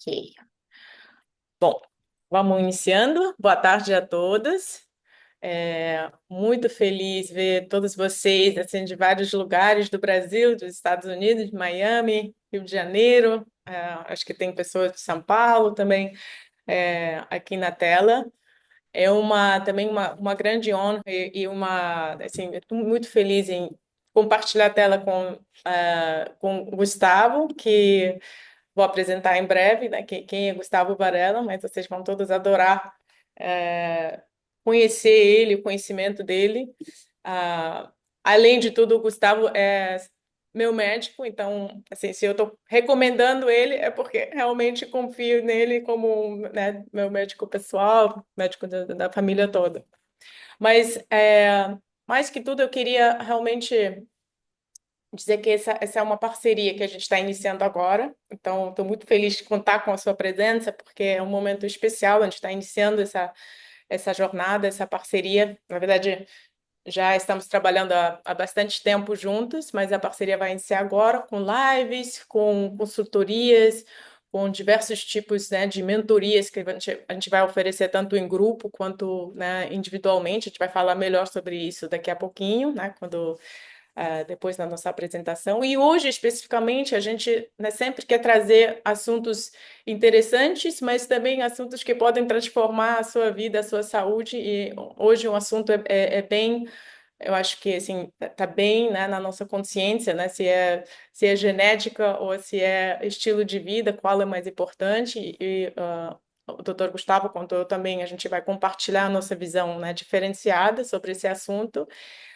Ok. Bom, vamos iniciando. Boa tarde a todas. Muito feliz ver todos vocês assim, de vários lugares do Brasil, dos Estados Unidos, de Miami, Rio de Janeiro. Acho que tem pessoas de São Paulo também aqui na tela. É também uma grande honra e uma assim, eu estou muito feliz em compartilhar a tela com o Gustavo, que vou apresentar em breve, né? Quem é Gustavo Varela, mas vocês vão todos adorar é, conhecer ele, o conhecimento dele. Ah, Além de tudo, o Gustavo é meu médico, então, assim, se eu estou recomendando ele, é porque realmente confio nele como, né, meu médico pessoal, médico da família toda. Mas, mais que tudo, eu queria realmente dizer que essa é uma parceria que a gente está iniciando agora. Então, estou muito feliz de contar com a sua presença, porque é um momento especial, a gente está iniciando essa jornada, essa parceria. Na verdade, já estamos trabalhando há bastante tempo juntos, mas a parceria vai iniciar agora com lives, com consultorias, com diversos tipos, né, de mentorias que a gente vai oferecer tanto em grupo quanto, né, individualmente. A gente vai falar melhor sobre isso daqui a pouquinho, né, depois da nossa apresentação. E hoje, especificamente, a gente, né, sempre quer trazer assuntos interessantes, mas também assuntos que podem transformar a sua vida, a sua saúde. E hoje um assunto é bem, eu acho que assim tá bem, né, na nossa consciência, né, se é genética ou se é estilo de vida, qual é mais importante. O Dr. Gustavo contou também, a gente vai compartilhar a nossa visão, né, diferenciada sobre esse assunto.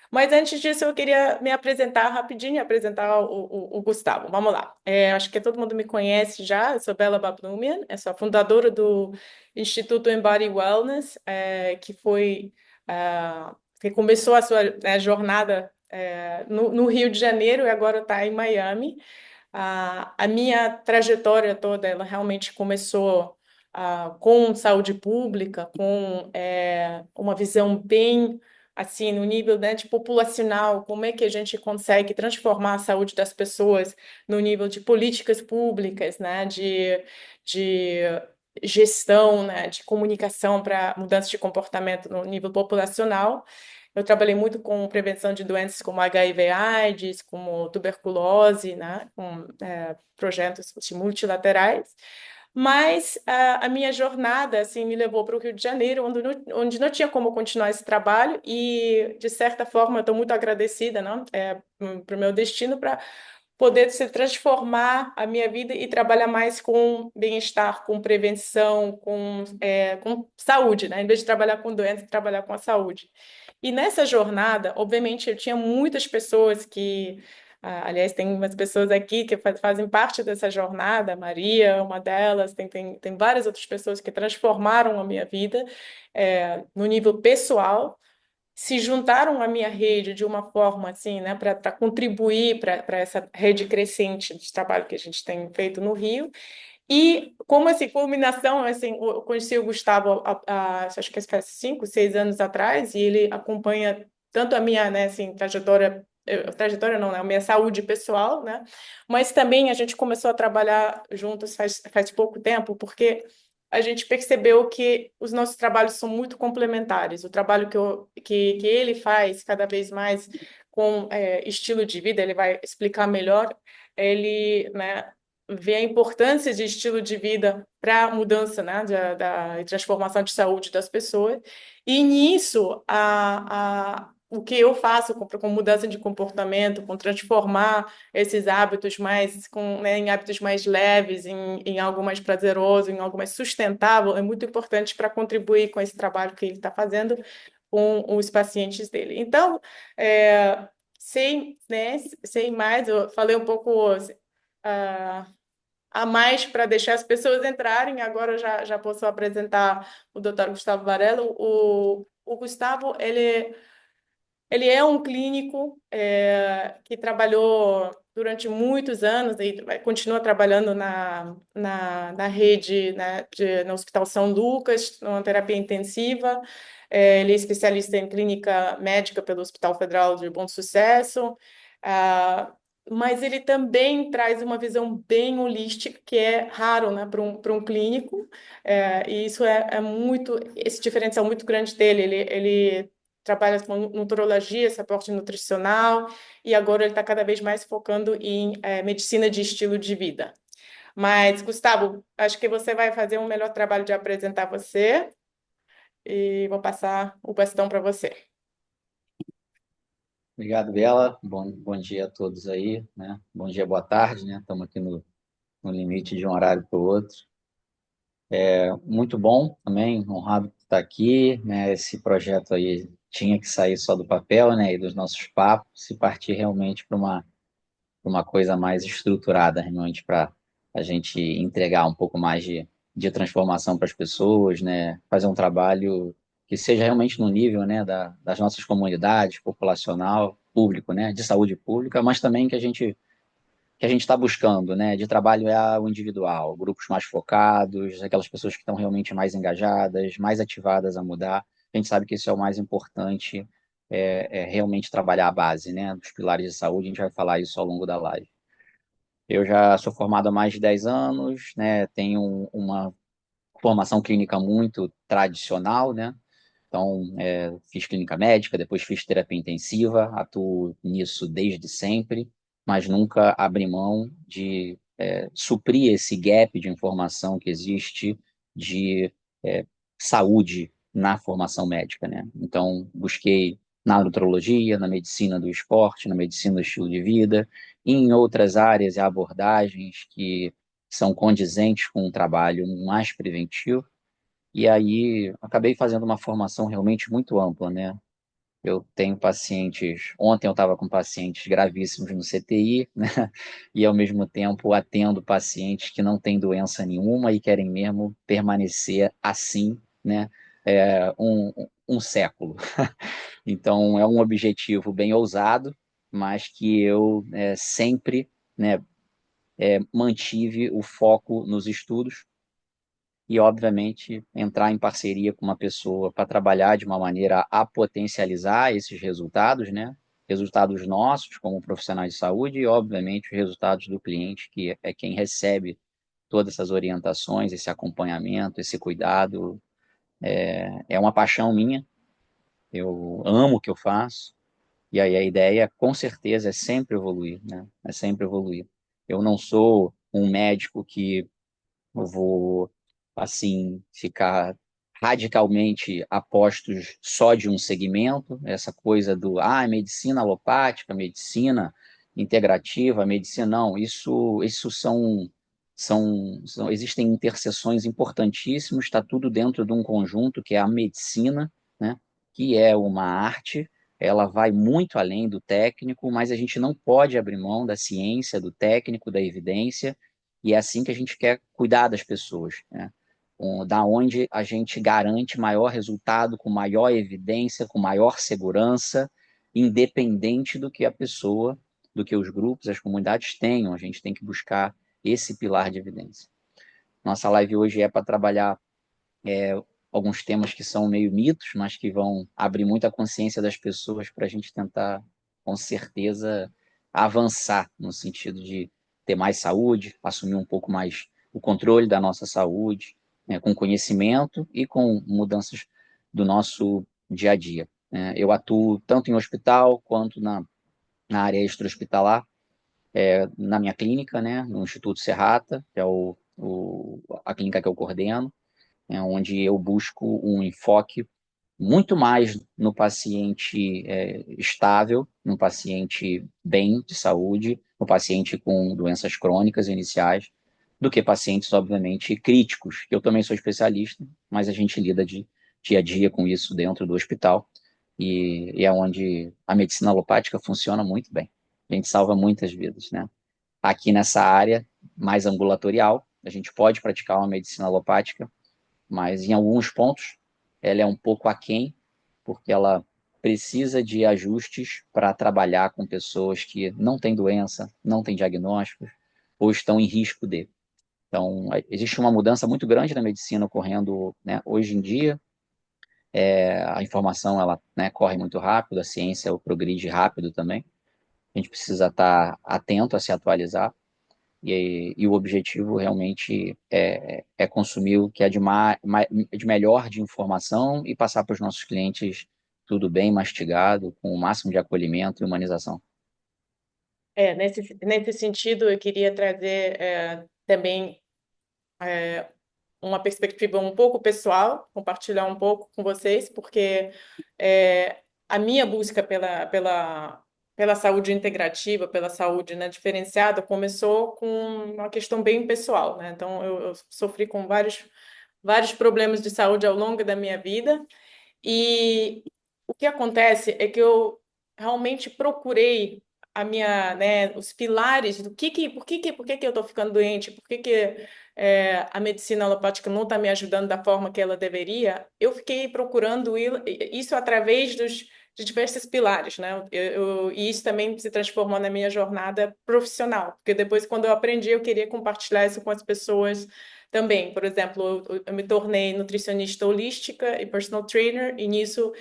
Mas antes disso, eu queria me apresentar rapidinho, apresentar o Gustavo. Vamos lá. Acho que todo mundo me conhece já. Eu sou Bela Babnumian, eu sou a fundadora do Instituto Embody Wellness, que começou a sua, né, jornada no Rio de Janeiro e agora está em Miami. A minha trajetória toda, ela realmente começou com saúde pública, com uma visão bem assim, no nível, né, de populacional, como é que a gente consegue transformar a saúde das pessoas no nível de políticas públicas, né, de gestão, né, de comunicação para mudança de comportamento no nível populacional. Eu trabalhei muito com prevenção de doenças como HIV/AIDS, como tuberculose, né, com projetos multilaterais. Mas a minha jornada assim me levou para o Rio de Janeiro, onde não tinha como continuar esse trabalho e de certa forma eu estou muito agradecida, não, para o meu destino para poder se transformar a minha vida e trabalhar mais com bem-estar, com prevenção, com saúde, né? Em vez de trabalhar com doença, trabalhar com a saúde. E nessa jornada, obviamente, eu tinha muitas pessoas aliás, tem umas pessoas aqui que fazem parte dessa jornada, a Maria é uma delas, tem várias outras pessoas que transformaram a minha vida no nível pessoal, se juntaram à minha rede de uma forma assim, né, para contribuir para essa rede crescente de trabalho que a gente tem feito no Rio. E como assim, culminação, assim, eu conheci o Gustavo acho que faz 5, 6 anos atrás, e ele acompanha tanto a minha, né, assim, trajetória não, né, a minha saúde pessoal, né, mas também a gente começou a trabalhar juntos faz pouco tempo, porque a gente percebeu que os nossos trabalhos são muito complementares. O trabalho que ele faz cada vez mais com estilo de vida, ele vai explicar melhor, ele, né, vê a importância de estilo de vida para a mudança, né, da transformação de saúde das pessoas. E nisso, o que eu faço com mudança de comportamento, com transformar esses hábitos né, em hábitos mais leves, em algo mais prazeroso, em algo mais sustentável, é muito importante para contribuir com esse trabalho que ele está fazendo com os pacientes dele. Então, sem mais, eu falei um pouco ah, a mais para deixar as pessoas entrarem. Agora eu já posso apresentar o Dr. Gustavo Varela. O Gustavo, ele é um clínico que trabalhou durante muitos anos e continua trabalhando na rede, né, no Hospital São Lucas, numa terapia intensiva. Ele é especialista em clínica médica pelo Hospital Federal de Bom Sucesso. mas ele também traz uma visão bem holística, que é raro, né, para um clínico, e isso é muito, esse diferencial muito grande dele. Ele trabalha com nutrologia, suporte nutricional, e agora ele está cada vez mais focando em medicina de estilo de vida. Mas, Gustavo, acho que você vai fazer um melhor trabalho de apresentar você, e vou passar o bastão para você. Obrigado, Bela. Bom dia a todos aí, né? Bom dia, boa tarde, né? Estamos aqui no limite de um horário para o outro. Muito bom também, honrado por estar aqui, né? Esse projeto aí tinha que sair só do papel, né? E dos nossos papos e partir realmente pra uma coisa mais estruturada, realmente para a gente entregar um pouco mais de transformação para as pessoas, né? Fazer um trabalho que seja realmente no nível, né, das nossas comunidades, populacional, público, né, de saúde pública, mas também que a gente está buscando, né, de trabalho é o individual, grupos mais focados, aquelas pessoas que estão realmente mais engajadas, mais ativadas a mudar. A gente sabe que isso é o mais importante, é realmente trabalhar a base, né, dos pilares de saúde. A gente vai falar isso ao longo da live. Eu já sou formado há mais de 10 anos, né, tenho uma formação clínica muito tradicional, né, então, fiz clínica médica, depois fiz terapia intensiva, atuo nisso desde sempre, mas nunca abri mão de suprir esse gap de informação que existe de é, saúde na formação médica, né? Então, busquei na nutrologia, na medicina do esporte, na medicina do estilo de vida, e em outras áreas e abordagens que são condizentes com um trabalho mais preventivo, e aí acabei fazendo uma formação realmente muito ampla, né? Eu tenho pacientes. Ontem eu estava com pacientes gravíssimos no CTI, né? E ao mesmo tempo atendo pacientes que não têm doença nenhuma e querem mesmo permanecer assim, né? Um século. Então é um objetivo bem ousado, mas que eu sempre, né, mantive o foco nos estudos e, obviamente, entrar em parceria com uma pessoa para trabalhar de uma maneira a potencializar esses resultados, né? Resultados nossos como profissionais de saúde e, obviamente, os resultados do cliente, que é quem recebe todas essas orientações, esse acompanhamento, esse cuidado. É uma paixão minha, eu amo o que eu faço, e aí a ideia, com certeza, é sempre evoluir, né? É sempre evoluir. Eu não sou um médico que eu vou, assim, ficar radicalmente apostos só de um segmento, essa coisa do, medicina alopática, medicina integrativa, medicina, não, isso existem interseções importantíssimas, está tudo dentro de um conjunto que é a medicina, né, que é uma arte, ela vai muito além do técnico, mas a gente não pode abrir mão da ciência, do técnico, da evidência, e é assim que a gente quer cuidar das pessoas, né? Da onde a gente garante maior resultado, com maior evidência, com maior segurança, independente do que a pessoa, do que os grupos, as comunidades tenham. A gente tem que buscar esse pilar de evidência. Nossa live hoje é para trabalhar alguns temas que são meio mitos, mas que vão abrir muita consciência das pessoas para a gente tentar, com certeza, avançar no sentido de ter mais saúde, assumir um pouco mais o controle da nossa saúde, né, com conhecimento e com mudanças do nosso dia a dia. Eu atuo tanto em hospital quanto na área extra-hospitalar, na minha clínica, né, no Instituto Serrata, que é a clínica que eu coordeno, onde eu busco um enfoque muito mais no paciente estável, no paciente bem de saúde, no paciente com doenças crônicas iniciais, do que pacientes, obviamente, críticos, que eu também sou especialista, mas a gente lida de dia a dia com isso dentro do hospital, e é onde a medicina alopática funciona muito bem. A gente salva muitas vidas, né? Aqui nessa área mais ambulatorial, a gente pode praticar uma medicina alopática, mas em alguns pontos ela é um pouco aquém, porque ela precisa de ajustes para trabalhar com pessoas que não têm doença, não têm diagnósticos ou estão em risco de. Então, existe uma mudança muito grande na medicina ocorrendo, né, hoje em dia. A informação ela, né, corre muito rápido, a ciência progride rápido também. a gente precisa estar atento a se atualizar, e o objetivo realmente é consumir o que é de melhor de informação e passar para os nossos clientes tudo bem mastigado, com o máximo de acolhimento e humanização. Nesse sentido, eu queria trazer também uma perspectiva um pouco pessoal, compartilhar um pouco com vocês, porque a minha busca pela saúde integrativa, pela saúde, né, diferenciada, começou com uma questão bem pessoal, né? Então, eu sofri com vários problemas de saúde ao longo da minha vida, e o que acontece é que eu realmente procurei os pilares do por que que eu estou ficando doente, por que que a medicina alopática não está me ajudando da forma que ela deveria. Eu fiquei procurando isso através de diversos pilares, né? E isso também se transformou na minha jornada profissional, porque depois, quando eu aprendi, eu queria compartilhar isso com as pessoas também. Por exemplo, eu me tornei nutricionista holística e personal trainer, e nisso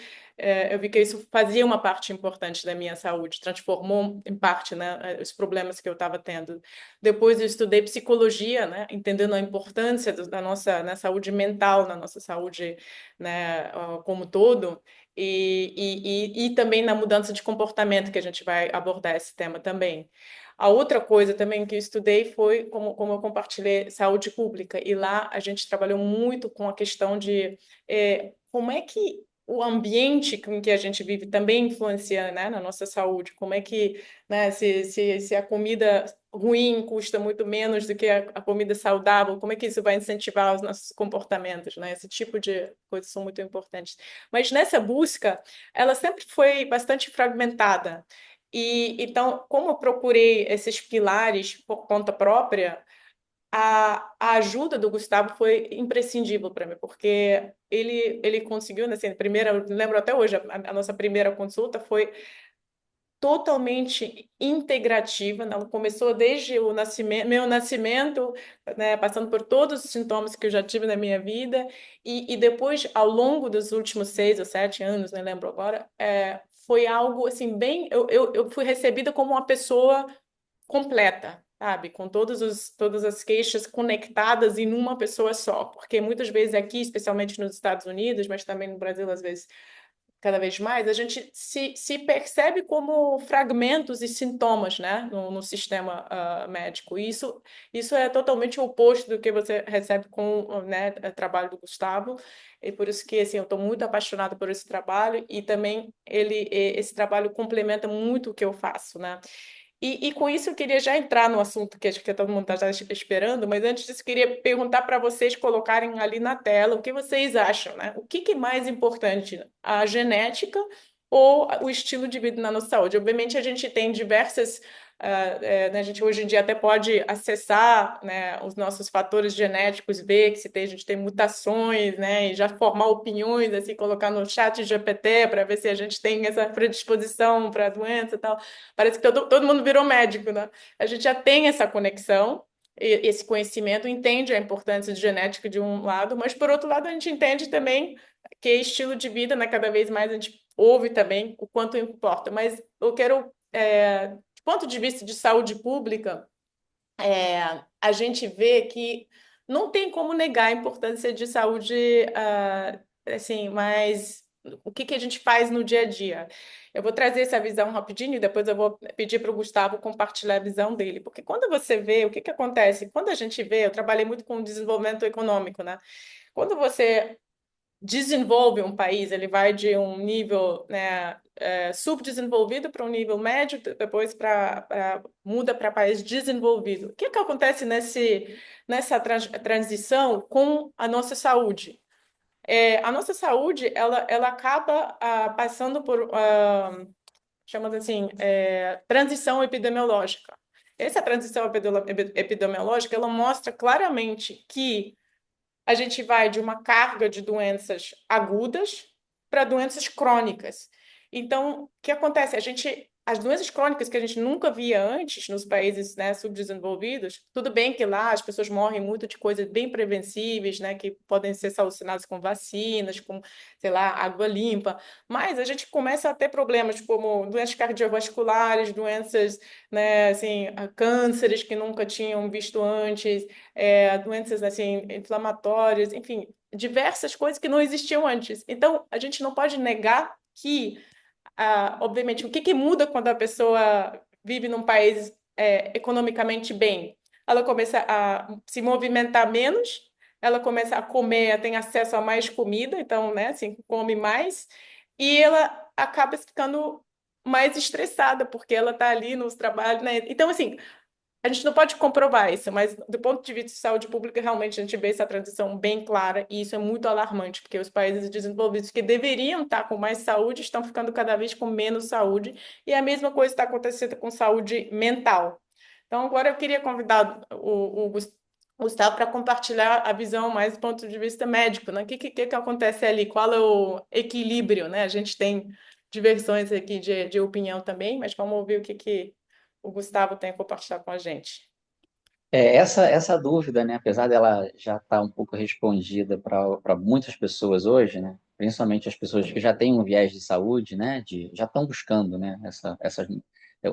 eu vi que isso fazia uma parte importante da minha saúde, transformou em parte, né, os problemas que eu estava tendo. Depois eu estudei psicologia, né, entendendo a importância da nossa na saúde mental, na nossa saúde, né, como todo, e também na mudança de comportamento, que a gente vai abordar esse tema também. A outra coisa também que eu estudei foi, como eu compartilhei, saúde pública. E lá a gente trabalhou muito com a questão de como é que o ambiente em que a gente vive também influencia, né, na nossa saúde. Como é que, né, se a comida ruim custa muito menos do que a comida saudável, como é que isso vai incentivar os nossos comportamentos, né? Esse tipo de coisas são muito importantes. Mas nessa busca, ela sempre foi bastante fragmentada. E então, como eu procurei esses pilares por conta própria, a ajuda do Gustavo foi imprescindível para mim, porque ele conseguiu, né, assim, primeira, eu lembro até hoje, a nossa primeira consulta foi totalmente integrativa, né? Ela começou desde o nascimento, meu nascimento, né, passando por todos os sintomas que eu já tive na minha vida, e depois, ao longo dos últimos 6 ou 7 anos, não lembro agora, foi algo assim, bem. Eu fui recebida como uma pessoa completa, sabe? Com todas as queixas conectadas em uma pessoa só. Porque muitas vezes aqui, especialmente nos Estados Unidos, mas também no Brasil, às vezes cada vez mais, a gente se percebe como fragmentos e sintomas, né, no sistema médico. Isso é totalmente o oposto do que você recebe com, né, o trabalho do Gustavo, e por isso que assim, eu estou muito apaixonada por esse trabalho, e também esse trabalho complementa muito o que eu faço, né? E com isso eu queria já entrar no assunto que acho que todo mundo está esperando, mas antes disso eu queria perguntar para vocês colocarem ali na tela o que vocês acham, né? O que que é mais importante, a genética ou o estilo de vida na nossa saúde? Obviamente a gente tem diversas, né, a gente hoje em dia até pode acessar, né, os nossos fatores genéticos, ver que a gente tem mutações, né, e já formar opiniões, assim, colocar no chat GPT para ver se a gente tem essa predisposição para a doença e tal. Parece que todo mundo virou médico, né? A gente já tem essa conexão, esse conhecimento, entende a importância de genética de um lado, mas por outro lado a gente entende também que estilo de vida, né, cada vez mais a gente ouve também o quanto importa. Mas eu quero, do ponto de vista de saúde pública, a gente vê que não tem como negar a importância de saúde, assim, mas o que que a gente faz no dia a dia? Eu vou trazer essa visão rapidinho e depois eu vou pedir para o Gustavo compartilhar a visão dele, porque quando você vê, o que que acontece? Quando a gente vê, eu trabalhei muito com desenvolvimento econômico, né? Quando você desenvolve um país, ele vai de um nível, né, subdesenvolvido para um nível médio, depois muda para país desenvolvido. O que que acontece nessa transição com a nossa saúde? A nossa saúde, ela acaba passando por, chamamos assim, transição epidemiológica. Essa transição epidemiológica, ela mostra claramente que a gente vai de uma carga de doenças agudas para doenças crônicas. Então, o que acontece? A gente as doenças crônicas que a gente nunca via antes nos países, né, subdesenvolvidos, tudo bem que lá as pessoas morrem muito de coisas bem prevencíveis, né, que podem ser solucionadas com vacinas, com, sei lá, água limpa, mas a gente começa a ter problemas como doenças cardiovasculares, doenças, né, assim, cânceres que nunca tinham visto antes, doenças, assim, inflamatórias, enfim, diversas coisas que não existiam antes. Então, a gente não pode negar que obviamente, o que muda quando a pessoa vive num país economicamente bem? Ela começa a se movimentar menos, ela começa a comer, tem acesso a mais comida, então, né, assim, come mais, e ela acaba ficando mais estressada, porque ela está ali nos trabalhos, né? Então, assim, a gente não pode comprovar isso, mas do ponto de vista de saúde pública, realmente a gente vê essa transição bem clara e isso é muito alarmante, porque os países desenvolvidos que deveriam estar com mais saúde estão ficando cada vez com menos saúde e a mesma coisa está acontecendo com saúde mental. Então, agora eu queria convidar o Gustavo para compartilhar a visão mais do ponto de vista médico, né? O que acontece ali? Qual é o equilíbrio, né? A gente tem diversões aqui de opinião também, mas vamos ouvir o que o Gustavo tem a compartilhar com a gente. Essa dúvida, né, apesar dela já estar um pouco respondida para muitas pessoas hoje, né, principalmente as pessoas que já têm um viés de saúde, né, já estão buscando, né,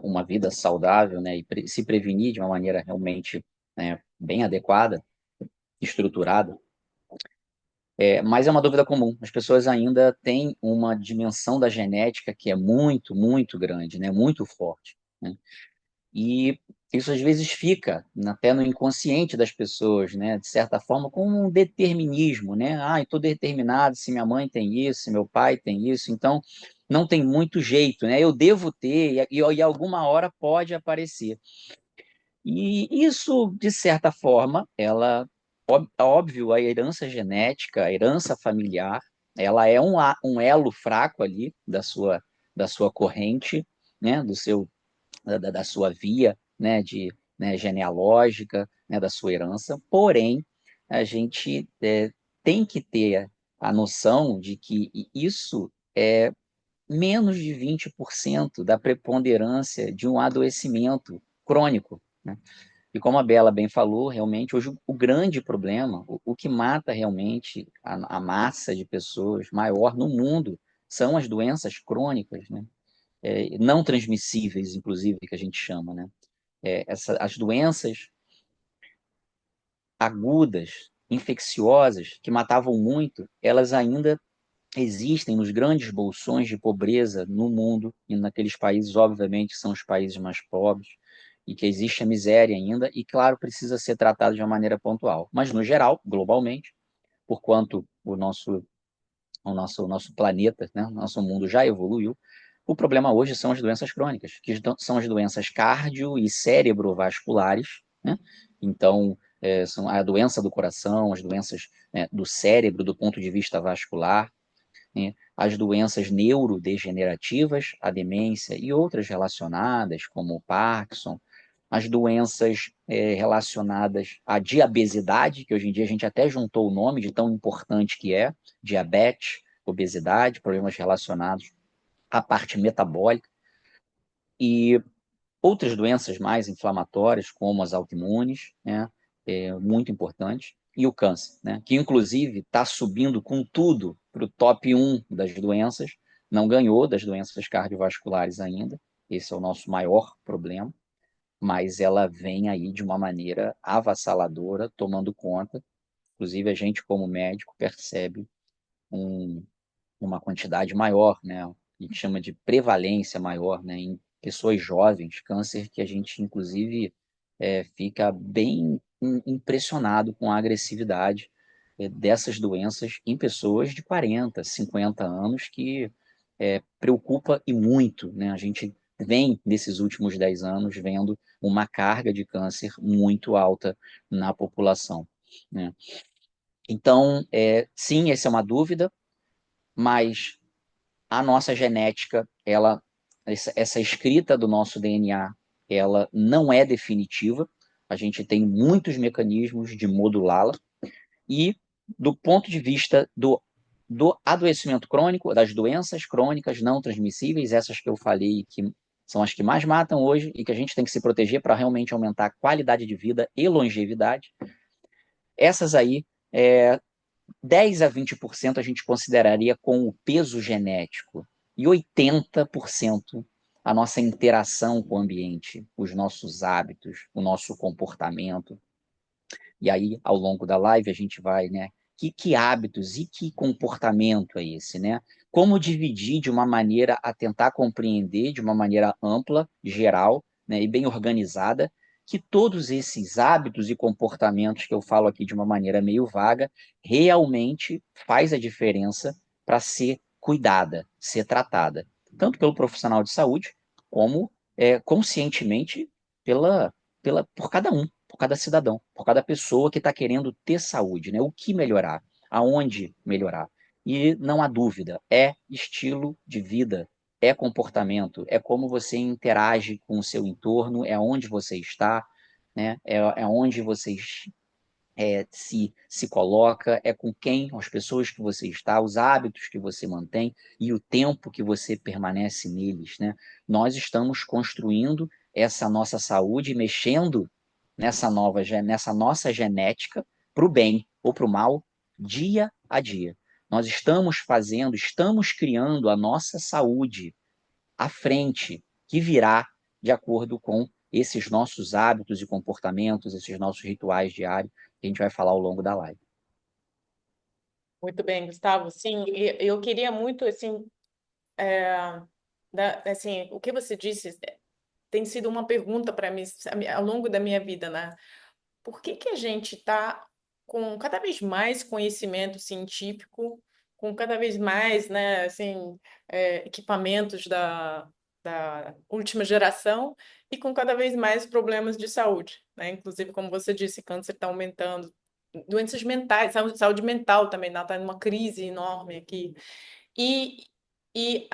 uma vida saudável, né, e se prevenir de uma maneira realmente, né, bem adequada, estruturada. Mas é uma dúvida comum. As pessoas ainda têm uma dimensão da genética que é muito, muito grande, né, muito forte, né? E isso às vezes fica até no inconsciente das pessoas, né? De certa forma, como um determinismo, né? Ah, estou determinado se minha mãe tem isso, se meu pai tem isso, então não tem muito jeito, né? Eu devo ter e alguma hora pode aparecer. E isso, de certa forma, óbvio, a herança genética, a herança familiar, ela é um elo fraco ali da sua corrente, né? Da sua via, né, genealógica, né, da sua herança. Porém, a gente tem que ter a noção de que isso é menos de 20% da preponderância de um adoecimento crônico, né? E como a Bela bem falou, realmente, hoje o grande problema, o que mata realmente a massa de pessoas maior no mundo, são as doenças crônicas, né? Não transmissíveis, inclusive, que a gente chama, né? As doenças agudas, infecciosas, que matavam muito, elas ainda existem nos grandes bolsões de pobreza no mundo e naqueles países, obviamente, que são os países mais pobres e que existe a miséria ainda e, claro, precisa ser tratado de uma maneira pontual. Mas, no geral, globalmente, por quanto o nosso planeta, né, o nosso mundo já evoluiu, o problema hoje são as doenças crônicas, que são as doenças cardio e cerebrovasculares, né? Então, são a doença do coração, as doenças, né, do cérebro do ponto de vista vascular, né? As doenças neurodegenerativas, a demência e outras relacionadas, como o Parkinson, as doenças relacionadas à diabesidade, que hoje em dia a gente até juntou o nome de tão importante que é, diabetes, obesidade, problemas relacionados à parte metabólica, e outras doenças mais inflamatórias, como as autoimunes, né, muito importante, e o câncer, né, que inclusive está subindo com tudo para o top 1 das doenças, não ganhou das doenças cardiovasculares ainda, esse é o nosso maior problema, mas ela vem aí de uma maneira avassaladora, tomando conta, inclusive a gente como médico percebe um, uma quantidade maior, né? A gente chama de prevalência maior, né? Em pessoas jovens, câncer que a gente, inclusive, fica bem impressionado com a agressividade dessas doenças em pessoas de 40, 50 anos, que preocupa e muito, né? A gente vem, nesses últimos 10 anos, vendo uma carga de câncer muito alta na população, né? Então, sim, essa é uma dúvida, mas a nossa genética, essa escrita do nosso DNA, ela não é definitiva. A gente tem muitos mecanismos de modulá-la e do ponto de vista do adoecimento crônico, das doenças crônicas não transmissíveis, essas que eu falei que são as que mais matam hoje e que a gente tem que se proteger para realmente aumentar a qualidade de vida e longevidade. Essas aí, 10 a 20% a gente consideraria com o peso genético e 80% a nossa interação com o ambiente, os nossos hábitos, o nosso comportamento. E aí, ao longo da live, a gente vai, né? Que hábitos e que comportamento é esse, né? Como dividir de uma maneira a tentar compreender de uma maneira ampla, geral, né, e bem organizada, que todos esses hábitos e comportamentos que eu falo aqui de uma maneira meio vaga, realmente faz a diferença para ser cuidada, ser tratada, tanto pelo profissional de saúde, como conscientemente por cada um, por cada cidadão, por cada pessoa que está querendo ter saúde, né? O que melhorar, aonde melhorar. E não há dúvida, é estilo de vida, é comportamento, é como você interage com o seu entorno, é onde você está, né? É onde você se coloca, é com quem, as pessoas que você está, os hábitos que você mantém e o tempo que você permanece neles, né? Nós estamos construindo essa nossa saúde, mexendo nessa nossa genética para o bem ou para o mal, dia a dia. Nós estamos criando a nossa saúde à frente, que virá de acordo com esses nossos hábitos e comportamentos, esses nossos rituais diários, que a gente vai falar ao longo da live. Muito bem, Gustavo. Sim, e eu queria muito, assim, assim, o que você disse tem sido uma pergunta para mim ao longo da minha vida, né? Por que que a gente está com cada vez mais conhecimento científico, com cada vez mais, né, assim, equipamentos da última geração e com cada vez mais problemas de saúde, né? Inclusive, como você disse, câncer está aumentando, doenças mentais, saúde mental também está numa crise enorme aqui. E, e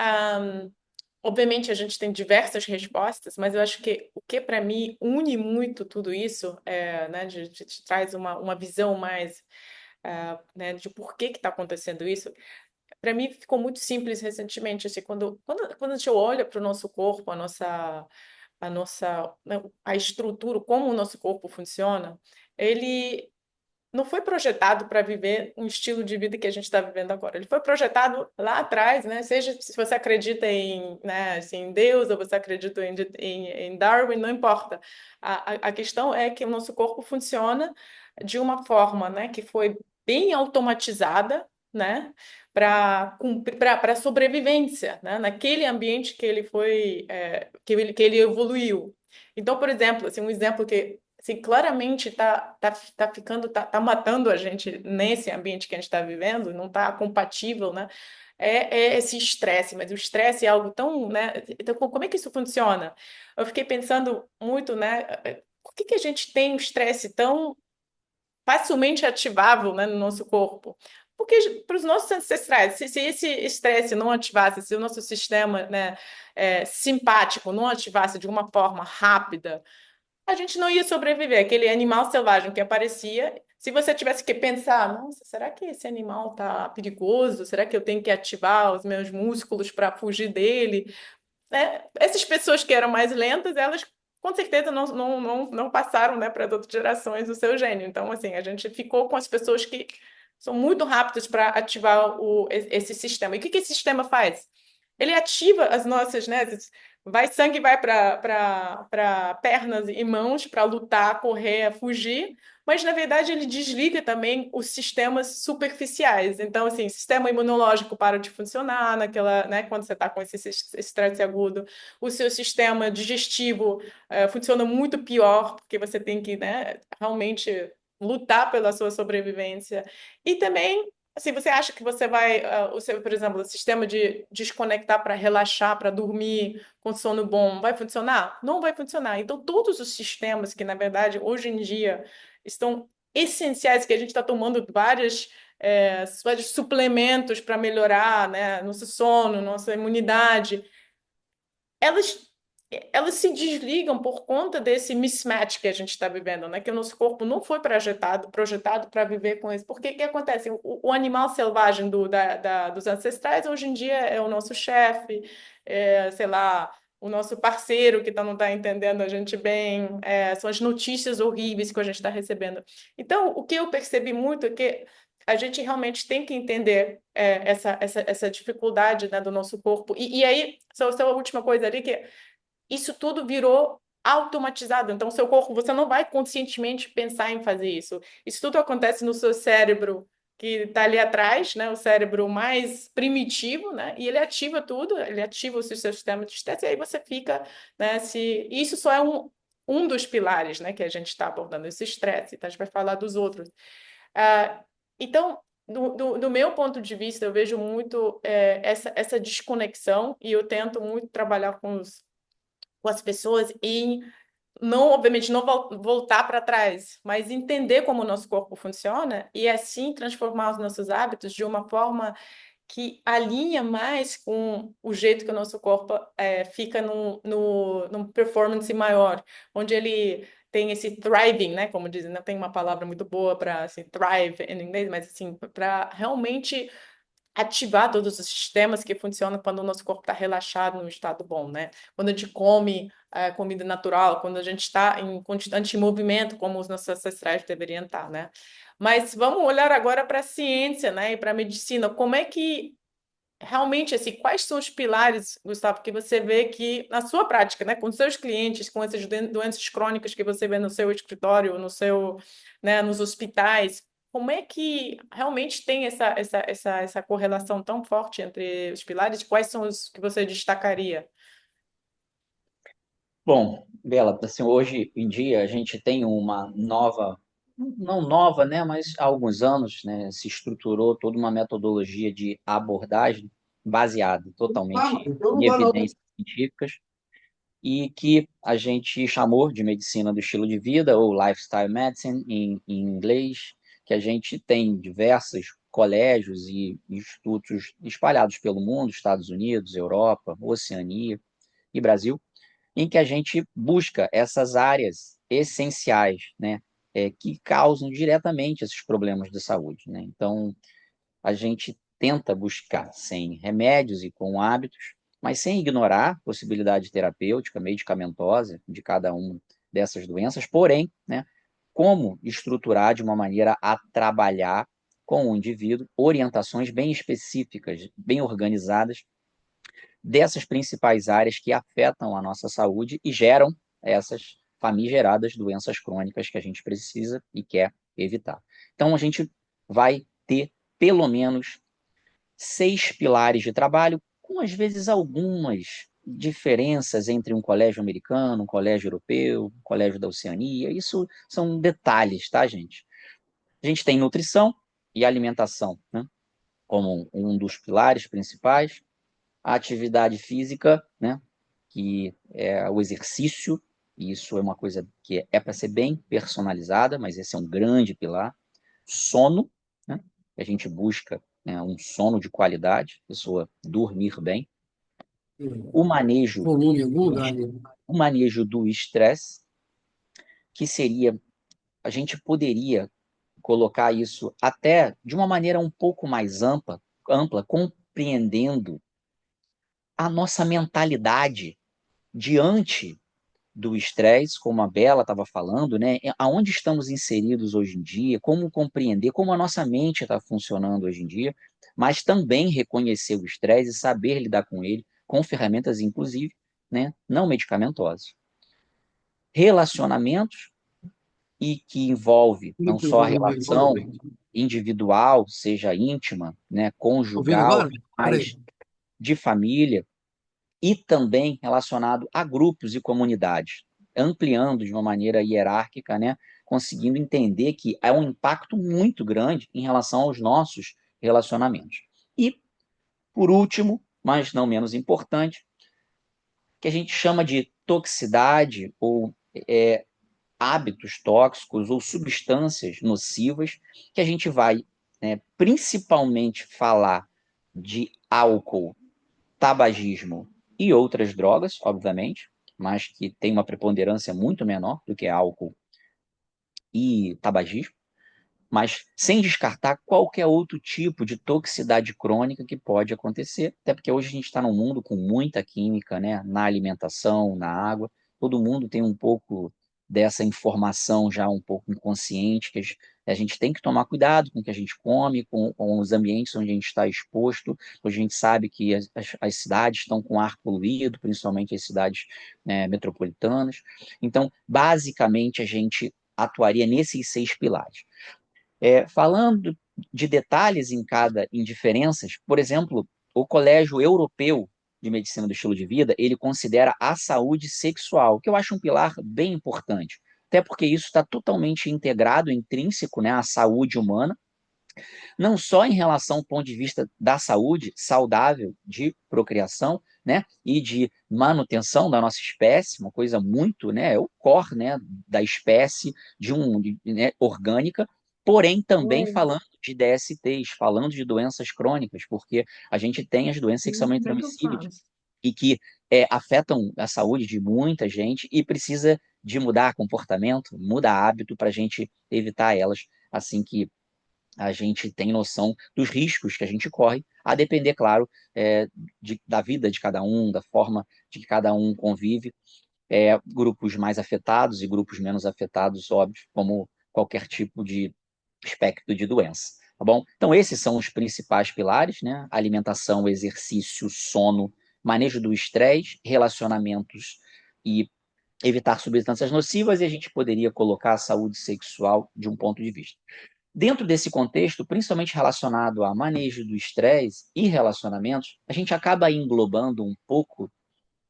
obviamente a gente tem diversas respostas, mas eu acho que o que para mim une muito tudo isso, né, traz uma visão mais, né, de por que está acontecendo isso. Para mim ficou muito simples recentemente, assim, quando a gente olha para o nosso corpo, né, a estrutura, como o nosso corpo funciona, ele não foi projetado para viver um estilo de vida que a gente está vivendo agora. Ele foi projetado lá atrás, né? Seja se você acredita em, né, assim, em Deus ou você acredita em Darwin, não importa. A questão é que o nosso corpo funciona de uma forma, né, que foi bem automatizada, né, para sobrevivência, né, naquele ambiente que ele foi, que ele evoluiu. Então, por exemplo, assim, um exemplo que assim, claramente tá matando a gente nesse ambiente que a gente está vivendo, não está compatível, né? É esse estresse, mas o estresse é algo tão, né? Então, como é que isso funciona? Eu fiquei pensando muito, né? Por que que a gente tem um estresse tão facilmente ativável, né, no nosso corpo? Porque para os nossos ancestrais, se esse estresse não ativasse, se o nosso sistema, né, simpático não ativasse de uma forma rápida, a gente não ia sobreviver. Aquele animal selvagem que aparecia, se você tivesse que pensar, nossa, será que esse animal está perigoso? Será que eu tenho que ativar os meus músculos para fugir dele? Né? Essas pessoas que eram mais lentas, elas com certeza não passaram, né, para as outras gerações o seu gênio. Então, assim, a gente ficou com as pessoas que são muito rápidas para ativar esse sistema. E o que que esse sistema faz? Ele ativa as nossas, né? Sangue vai para pernas e mãos para lutar, correr, fugir, mas na verdade ele desliga também os sistemas superficiais. Então, assim, o sistema imunológico para de funcionar naquela, né, quando você está com esse estresse agudo, o seu sistema digestivo funciona muito pior, porque você tem que, né, realmente lutar pela sua sobrevivência. E também assim, você acha que você vai, por exemplo, o sistema de desconectar para relaxar, para dormir com sono bom, vai funcionar? Não vai funcionar. Então, todos os sistemas que, na verdade, hoje em dia estão essenciais, que a gente está tomando vários suplementos para melhorar, né, nosso sono, nossa imunidade, elas elas se desligam por conta desse mismatch que a gente está vivendo, né? Que o nosso corpo não foi projetado para viver com isso. Porque que acontece? O animal selvagem dos ancestrais hoje em dia é o nosso chefe, sei lá, o nosso parceiro que não está entendendo a gente bem, são as notícias horríveis que a gente está recebendo. Então, o que eu percebi muito é que a gente realmente tem que entender essa dificuldade, né, do nosso corpo. E aí, só a última coisa ali, que isso tudo virou automatizado. Então, seu corpo, você não vai conscientemente pensar em fazer isso. Isso tudo acontece no seu cérebro, que está ali atrás, né? O cérebro mais primitivo, né? E ele ativa tudo, ele ativa o seu sistema de estresse, e aí você fica, né? Se isso só é um dos pilares, né? Que a gente está abordando, esse estresse. Então, a gente vai falar dos outros. Então, do meu ponto de vista, eu vejo muito essa desconexão e eu tento muito trabalhar com as pessoas e não, obviamente, não voltar para trás, mas entender como o nosso corpo funciona e assim transformar os nossos hábitos de uma forma que alinha mais com o jeito que o nosso corpo fica num performance maior, onde ele tem esse thriving, né? Como dizem, não tem uma palavra muito boa para assim, thrive em inglês, mas assim, para realmente ativar todos os sistemas que funcionam quando o nosso corpo está relaxado no estado bom, né? Quando a gente come comida natural, quando a gente está em constante movimento, como os nossos ancestrais deveriam estar, né? Mas vamos olhar agora para a ciência, né, e para a medicina. Como é que realmente, assim, quais são os pilares, Gustavo, que você vê que na sua prática, né, com seus clientes, com essas doenças crônicas que você vê no seu escritório, no seu, né, nos hospitais, como é que realmente tem essa correlação tão forte entre os pilares? Quais são os que você destacaria? Bom, Bela, assim, hoje em dia a gente tem uma nova, não nova, né, mas há alguns anos, né, se estruturou toda uma metodologia de abordagem baseada totalmente Então não em vai não. evidências científicas e que a gente chamou de medicina do estilo de vida, ou lifestyle medicine em inglês, que a gente tem diversos colégios e institutos espalhados pelo mundo, Estados Unidos, Europa, Oceania e Brasil, em que a gente busca essas áreas essenciais, né, que causam diretamente esses problemas de saúde, né? Então, a gente tenta buscar sem remédios e com hábitos, mas sem ignorar a possibilidade terapêutica, medicamentosa de cada uma dessas doenças, porém, né, como estruturar de uma maneira a trabalhar com o indivíduo orientações bem específicas, bem organizadas dessas principais áreas que afetam a nossa saúde e geram essas famigeradas doenças crônicas que a gente precisa e quer evitar. Então, a gente vai ter pelo menos 6 pilares de trabalho, com às vezes algumas diferenças entre um colégio americano, um colégio europeu, um colégio da Oceania. Isso são detalhes, tá, gente? A gente tem nutrição e alimentação, né, como um dos pilares principais. A atividade física, né, que é o exercício, e isso é uma coisa que é para ser bem personalizada, mas esse é um grande pilar. Sono, né, que a gente busca, né, um sono de qualidade, a pessoa dormir bem. O manejo, Volume em algum lugar ali. o manejo do estresse, que seria, a gente poderia colocar isso até de uma maneira um pouco mais ampla, compreendendo a nossa mentalidade diante do estresse, como a Bela estava falando, né? Aonde estamos inseridos hoje em dia, como compreender, como a nossa mente está funcionando hoje em dia, mas também reconhecer o estresse e saber lidar com ele, com ferramentas, inclusive, né? Não medicamentosas. Relacionamentos, e que envolve não Muito só a volume, relação volume. individual, seja íntima, né? Ouvindo Conjugal, agora? mas Peraí. de família, e também relacionado a grupos e comunidades, ampliando de uma maneira hierárquica, né, conseguindo entender que é um impacto muito grande em relação aos nossos relacionamentos. E, por último, mas não menos importante, que a gente chama de toxicidade ou hábitos tóxicos ou substâncias nocivas, que a gente vai, né, principalmente falar de álcool, tabagismo e outras drogas, obviamente, mas que tem uma preponderância muito menor do que álcool e tabagismo. mas sem descartar qualquer outro tipo de toxicidade crônica que pode acontecer, até porque hoje a gente está num mundo com muita química, né, na alimentação, na água, todo mundo tem um pouco dessa informação já um pouco inconsciente, que a gente tem que tomar cuidado com o que a gente come, com os ambientes onde a gente está exposto. Hoje a gente sabe que as cidades estão com ar poluído, principalmente as cidades, né, metropolitanas. Então, basicamente, a gente atuaria nesses 6 pilares. Falando de detalhes em cada indiferenças, por exemplo, o Colégio Europeu de Medicina do Estilo de Vida, ele considera a saúde sexual, que eu acho um pilar bem importante, até porque isso está totalmente integrado, intrínseco, né, à saúde humana, não só em relação ao ponto de vista da saúde saudável de procriação, né, e de manutenção da nossa espécie, uma coisa muito, né, é o core, né, da espécie né, orgânica, porém também Oi. falando de DSTs, falando de doenças crônicas, porque a gente tem as doenças sexualmente Muito transmissíveis fácil. e que afetam a saúde de muita gente e precisa de mudar comportamento, mudar hábito para a gente evitar elas assim que a gente tem noção dos riscos que a gente corre, a depender, claro, da vida de cada um, da forma de que cada um convive. Grupos mais afetados e grupos menos afetados, óbvio, como qualquer tipo de espectro de doença. Tá bom? Então, esses são os principais pilares, né? Alimentação, exercício, sono, manejo do estresse, relacionamentos e evitar substâncias nocivas, e a gente poderia colocar a saúde sexual de um ponto de vista. Dentro desse contexto, principalmente relacionado a manejo do estresse e relacionamentos, a gente acaba englobando um pouco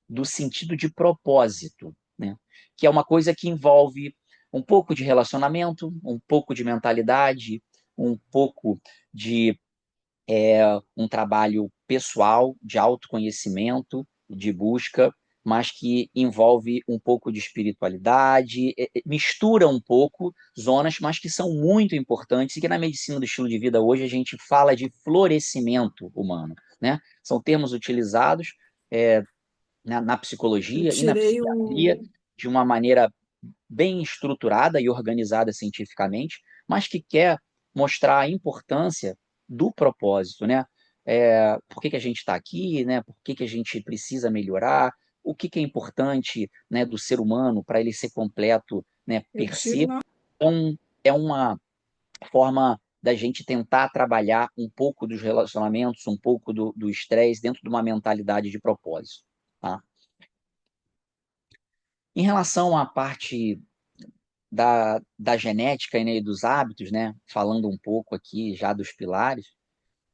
do sentido de propósito, né? Que é uma coisa que envolve um pouco de relacionamento, um pouco de mentalidade, um pouco de um trabalho pessoal de autoconhecimento, de busca, mas que envolve um pouco de espiritualidade, mistura um pouco zonas, mas que são muito importantes e que na medicina do estilo de vida hoje a gente fala de florescimento humano, né? São termos utilizados na Eu psicologia e na tirei psiquiatria de uma maneira bem estruturada e organizada cientificamente, mas que quer mostrar a importância do propósito, né? Por que que a gente está aqui, né? Por que que a gente precisa melhorar? O que que é importante, né, do ser humano para ele ser completo, né, eu per tiro se? na Então, é uma forma da gente tentar trabalhar um pouco dos relacionamentos, um pouco do estresse dentro de uma mentalidade de propósito, tá? Em relação à parte da genética, né, e dos hábitos, né, falando um pouco aqui já dos pilares,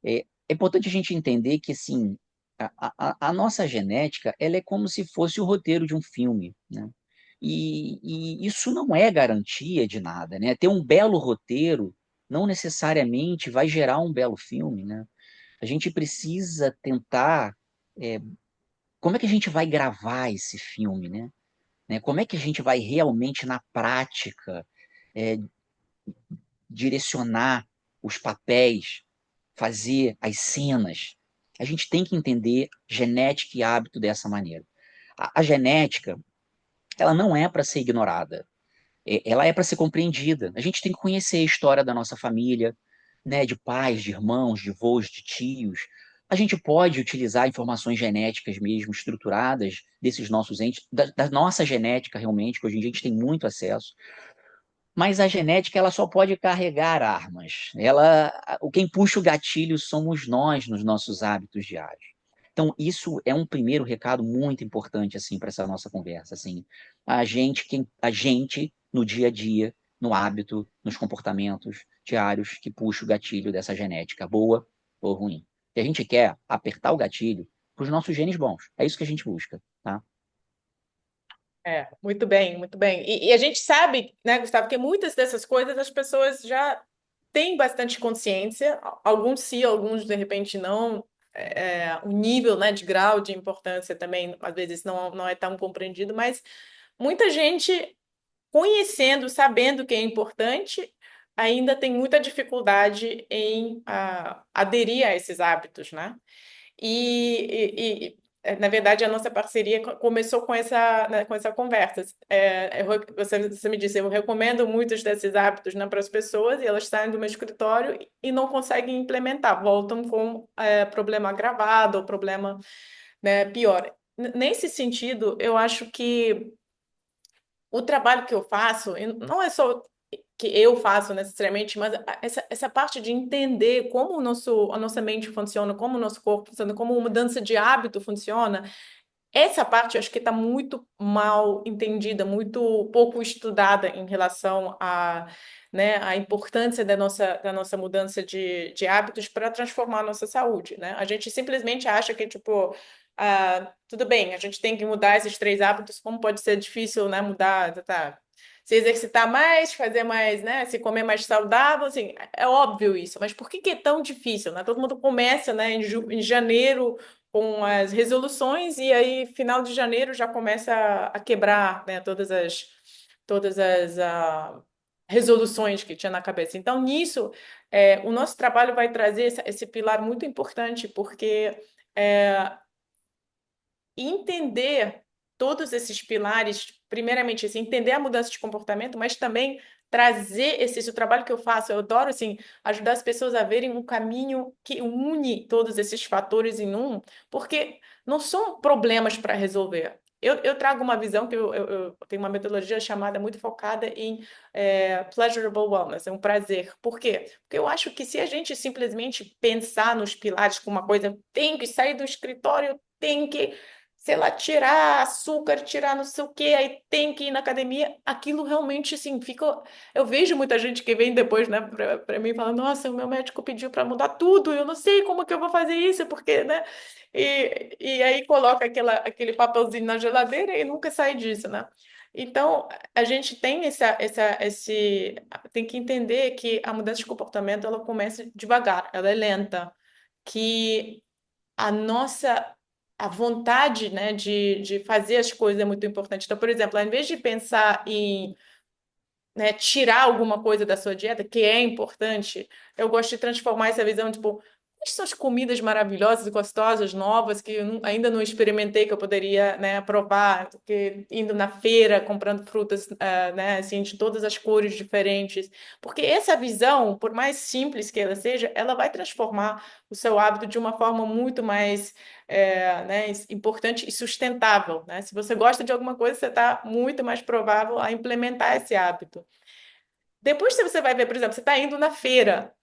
é importante a gente entender que, assim, a nossa genética, ela é como se fosse o roteiro de um filme, né? E isso não é garantia de nada, né? Ter um belo roteiro não necessariamente vai gerar um belo filme, né? A gente precisa tentar, é, como é que a gente vai gravar esse filme, né? Como é que a gente vai realmente, na prática, é, direcionar os papéis, fazer as cenas. A gente tem que entender genética e hábito dessa maneira. A genética, ela não é para ser ignorada, ela é para ser compreendida. A gente tem que conhecer a história da nossa família, né, de pais, de irmãos, de avós, de tios. A gente pode utilizar informações genéticas mesmo estruturadas desses nossos entes, da nossa genética realmente, que hoje em dia a gente tem muito acesso. Mas a genética ela só pode carregar armas. Quem puxa o gatilho somos nós nos nossos hábitos diários. Então isso é um primeiro recado muito importante assim para essa nossa conversa, assim. A gente no dia a dia, no hábito, nos comportamentos diários que puxa o gatilho dessa genética, boa ou ruim. E a gente quer apertar o gatilho para os nossos genes bons. É isso que a gente busca, tá? Muito bem, muito bem. E a gente sabe, né, Gustavo, que muitas dessas coisas as pessoas já têm bastante consciência, alguns sim, alguns de repente não. O nível, né, de grau de importância também às vezes não é tão compreendido, mas muita gente conhecendo, sabendo que é importante, ainda tem muita dificuldade em aderir a esses hábitos, né? na verdade, a nossa parceria começou com essa, né, com essa conversa. Você me disse, eu recomendo muitos desses hábitos, né, para as pessoas e elas saem do meu escritório e não conseguem implementar, voltam com problema agravado ou problema, né, pior. Nesse sentido, eu acho que o trabalho que eu faço, e não é só que eu faço necessariamente, mas essa parte de entender como a nossa mente funciona, como o nosso corpo funciona, como a mudança de hábito funciona, essa parte eu acho que está muito mal entendida, muito pouco estudada em relação a, né, a importância da nossa mudança de hábitos para transformar a nossa saúde, né? A gente simplesmente acha que, tipo, tudo bem, a gente tem que mudar esses três hábitos, como pode ser difícil, né, mudar, tá? Se exercitar mais, fazer mais, né, se comer mais saudável, assim, é óbvio isso, mas por que que é tão difícil, né? Todo mundo começa, né, em janeiro com as resoluções e aí final de janeiro já começa a quebrar, né, todas as resoluções que tinha na cabeça. Então nisso o nosso trabalho vai trazer esse pilar muito importante porque é, entender todos esses pilares, primeiramente, assim, entender a mudança de comportamento, mas também trazer esse o trabalho que eu faço, eu adoro assim, ajudar as pessoas a verem um caminho que une todos esses fatores em um, porque não são problemas para resolver. Eu trago uma visão que eu tenho uma metodologia chamada muito focada em pleasurable wellness, é um prazer. Por quê? Porque eu acho que se a gente simplesmente pensar nos pilares como uma coisa, tem que sair do escritório, tem que sei lá, tirar açúcar, tirar não sei o quê, aí tem que ir na academia, aquilo realmente, assim, fica... Eu vejo muita gente que vem depois, né, pra mim, falando, nossa, o meu médico pediu para mudar tudo, eu não sei como que eu vou fazer isso, porque, né, e aí coloca aquele papelzinho na geladeira e nunca sai disso, né? Então, a gente tem tem que entender que a mudança de comportamento, ela começa devagar, ela é lenta, que a nossa a vontade, né, de fazer as coisas é muito importante. Então, por exemplo, ao invés de pensar em, né, tirar alguma coisa da sua dieta, que é importante, eu gosto de transformar essa visão, tipo, quais são as comidas maravilhosas, gostosas, novas, que eu ainda não experimentei, que eu poderia, né, provar, que indo na feira, comprando frutas, né, assim, de todas as cores diferentes. Porque essa visão, por mais simples que ela seja, ela vai transformar o seu hábito de uma forma muito mais, né, importante e sustentável, né? Se você gosta de alguma coisa, você está muito mais provável a implementar esse hábito. Depois, se você vai ver, por exemplo, você está indo na feira,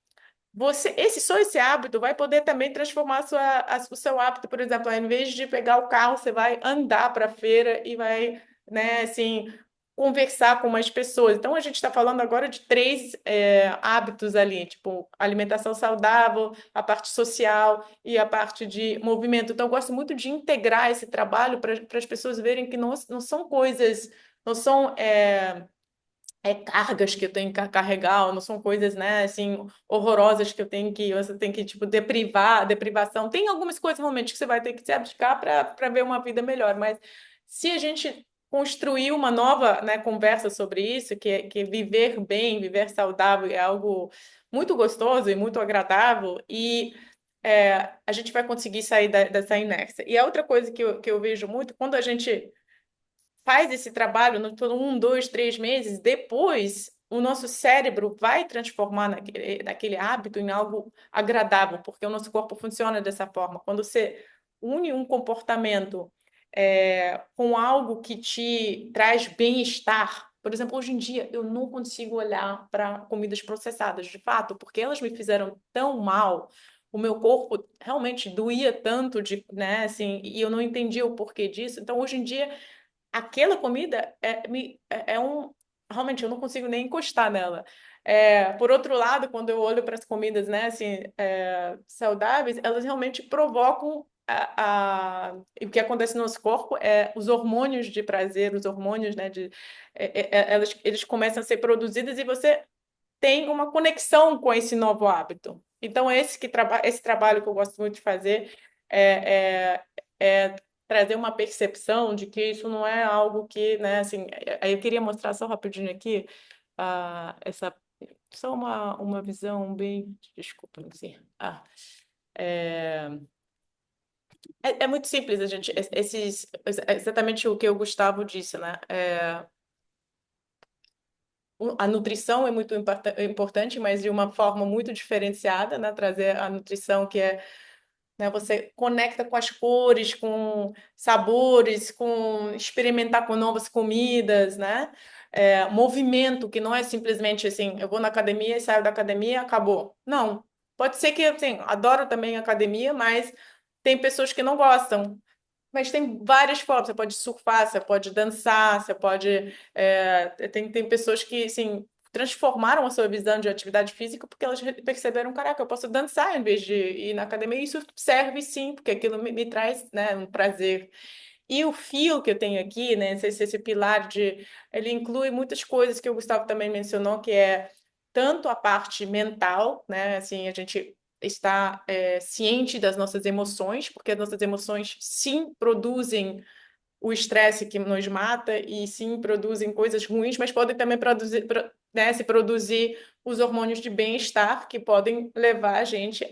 só esse hábito vai poder também transformar o seu hábito, por exemplo, ao invés de pegar o carro, você vai andar para a feira e vai, né, assim, conversar com mais pessoas. Então, a gente está falando agora de três hábitos ali, tipo, alimentação saudável, a parte social e a parte de movimento. Então, eu gosto muito de integrar esse trabalho para as pessoas verem que não são coisas, não são cargas que eu tenho que carregar, ou não são coisas, né, assim, horrorosas que você tem que, tipo, deprivação. Tem algumas coisas realmente que você vai ter que se abdicar para ver uma vida melhor, mas se a gente construir uma nova, né, conversa sobre isso, que viver bem, viver saudável é algo muito gostoso e muito agradável, e a gente vai conseguir sair dessa inércia. E a outra coisa que eu vejo muito, quando a gente faz esse trabalho no todo 1, 2, 3 meses, depois o nosso cérebro vai transformar naquele hábito em algo agradável, porque o nosso corpo funciona dessa forma. Quando você une um comportamento com algo que te traz bem-estar, por exemplo, hoje em dia eu não consigo olhar para comidas processadas, de fato, porque elas me fizeram tão mal. O meu corpo realmente doía tanto né, assim, e eu não entendia o porquê disso. Então, hoje em dia, aquela comida é um. Realmente, eu não consigo nem encostar nela. Por outro lado, quando eu olho para as comidas, né, assim, saudáveis, elas realmente provocam o que acontece no nosso corpo é os hormônios de prazer, os hormônios, né, eles começam a ser produzidos e você tem uma conexão com esse novo hábito. Então, esse trabalho que eu gosto muito de fazer é trazer uma percepção de que isso não é algo que, né, assim, aí eu queria mostrar só rapidinho aqui, essa, só uma visão bem, desculpa, assim, É muito simples, a gente, exatamente o que o Gustavo disse, né? A nutrição é muito importante, mas de uma forma muito diferenciada, né? Trazer a nutrição que é, né? Você conecta com as cores, com sabores, com experimentar com novas comidas, né? Movimento, que não é simplesmente assim, eu vou na academia e saio da academia, acabou. Não. Pode ser que, assim, adoro também academia, mas tem pessoas que não gostam. Mas tem várias formas. Você pode surfar, você pode dançar, você pode. Tem pessoas que, assim, transformaram a sua visão de atividade física porque elas perceberam, caraca, eu posso dançar em vez de ir na academia. E isso serve sim, porque aquilo me traz, né, um prazer. E o fio que eu tenho aqui, né, esse pilar de, ele inclui muitas coisas que o Gustavo também mencionou, que é tanto a parte mental, né, assim, a gente está ciente das nossas emoções, porque as nossas emoções sim produzem o estresse que nos mata e sim produzem coisas ruins, mas podem também produzir, né, se produzir os hormônios de bem-estar que podem levar a gente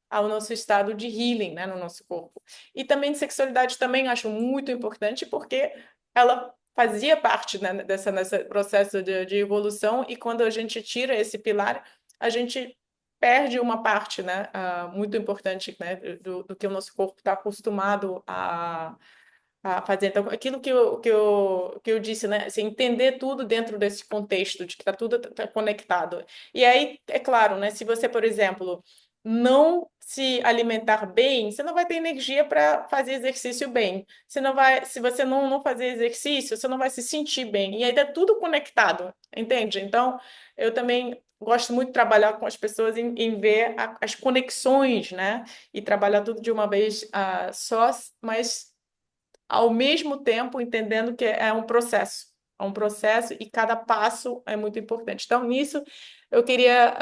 ao nosso estado de healing, né, no nosso corpo. E também sexualidade também acho muito importante porque ela fazia parte, né, nesse processo de evolução e quando a gente tira esse pilar, a gente perde uma parte, né, muito importante, né, do que o nosso corpo está acostumado a fazer. Então, aquilo que eu disse, né? Assim, entender tudo dentro desse contexto, de que está tudo tá conectado. E aí, é claro, né? Se você, por exemplo, não se alimentar bem, você não vai ter energia para fazer exercício bem. Você não vai, se você não fazer exercício, você não vai se sentir bem. E aí tá tudo conectado, entende? Então, eu também gosto muito de trabalhar com as pessoas em ver as conexões, né? E trabalhar tudo de uma vez só, mas ao mesmo tempo entendendo que é um processo e cada passo é muito importante. Então, nisso, eu queria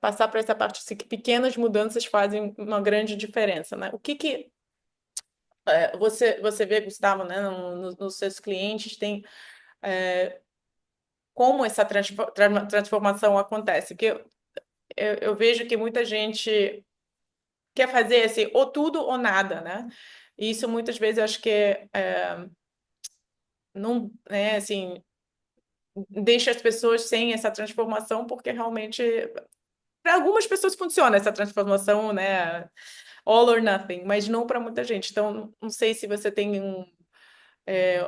passar para essa parte assim, que pequenas mudanças fazem uma grande diferença, né? O que você vê, Gustavo, né, nos seus clientes, tem como essa transformação acontece? Porque eu vejo que muita gente quer fazer assim, ou tudo ou nada, né? E isso muitas vezes eu acho que não, né, assim, deixa as pessoas sem essa transformação, porque realmente, para algumas pessoas funciona essa transformação, né, all or nothing, mas não para muita gente. Então, não sei se você tem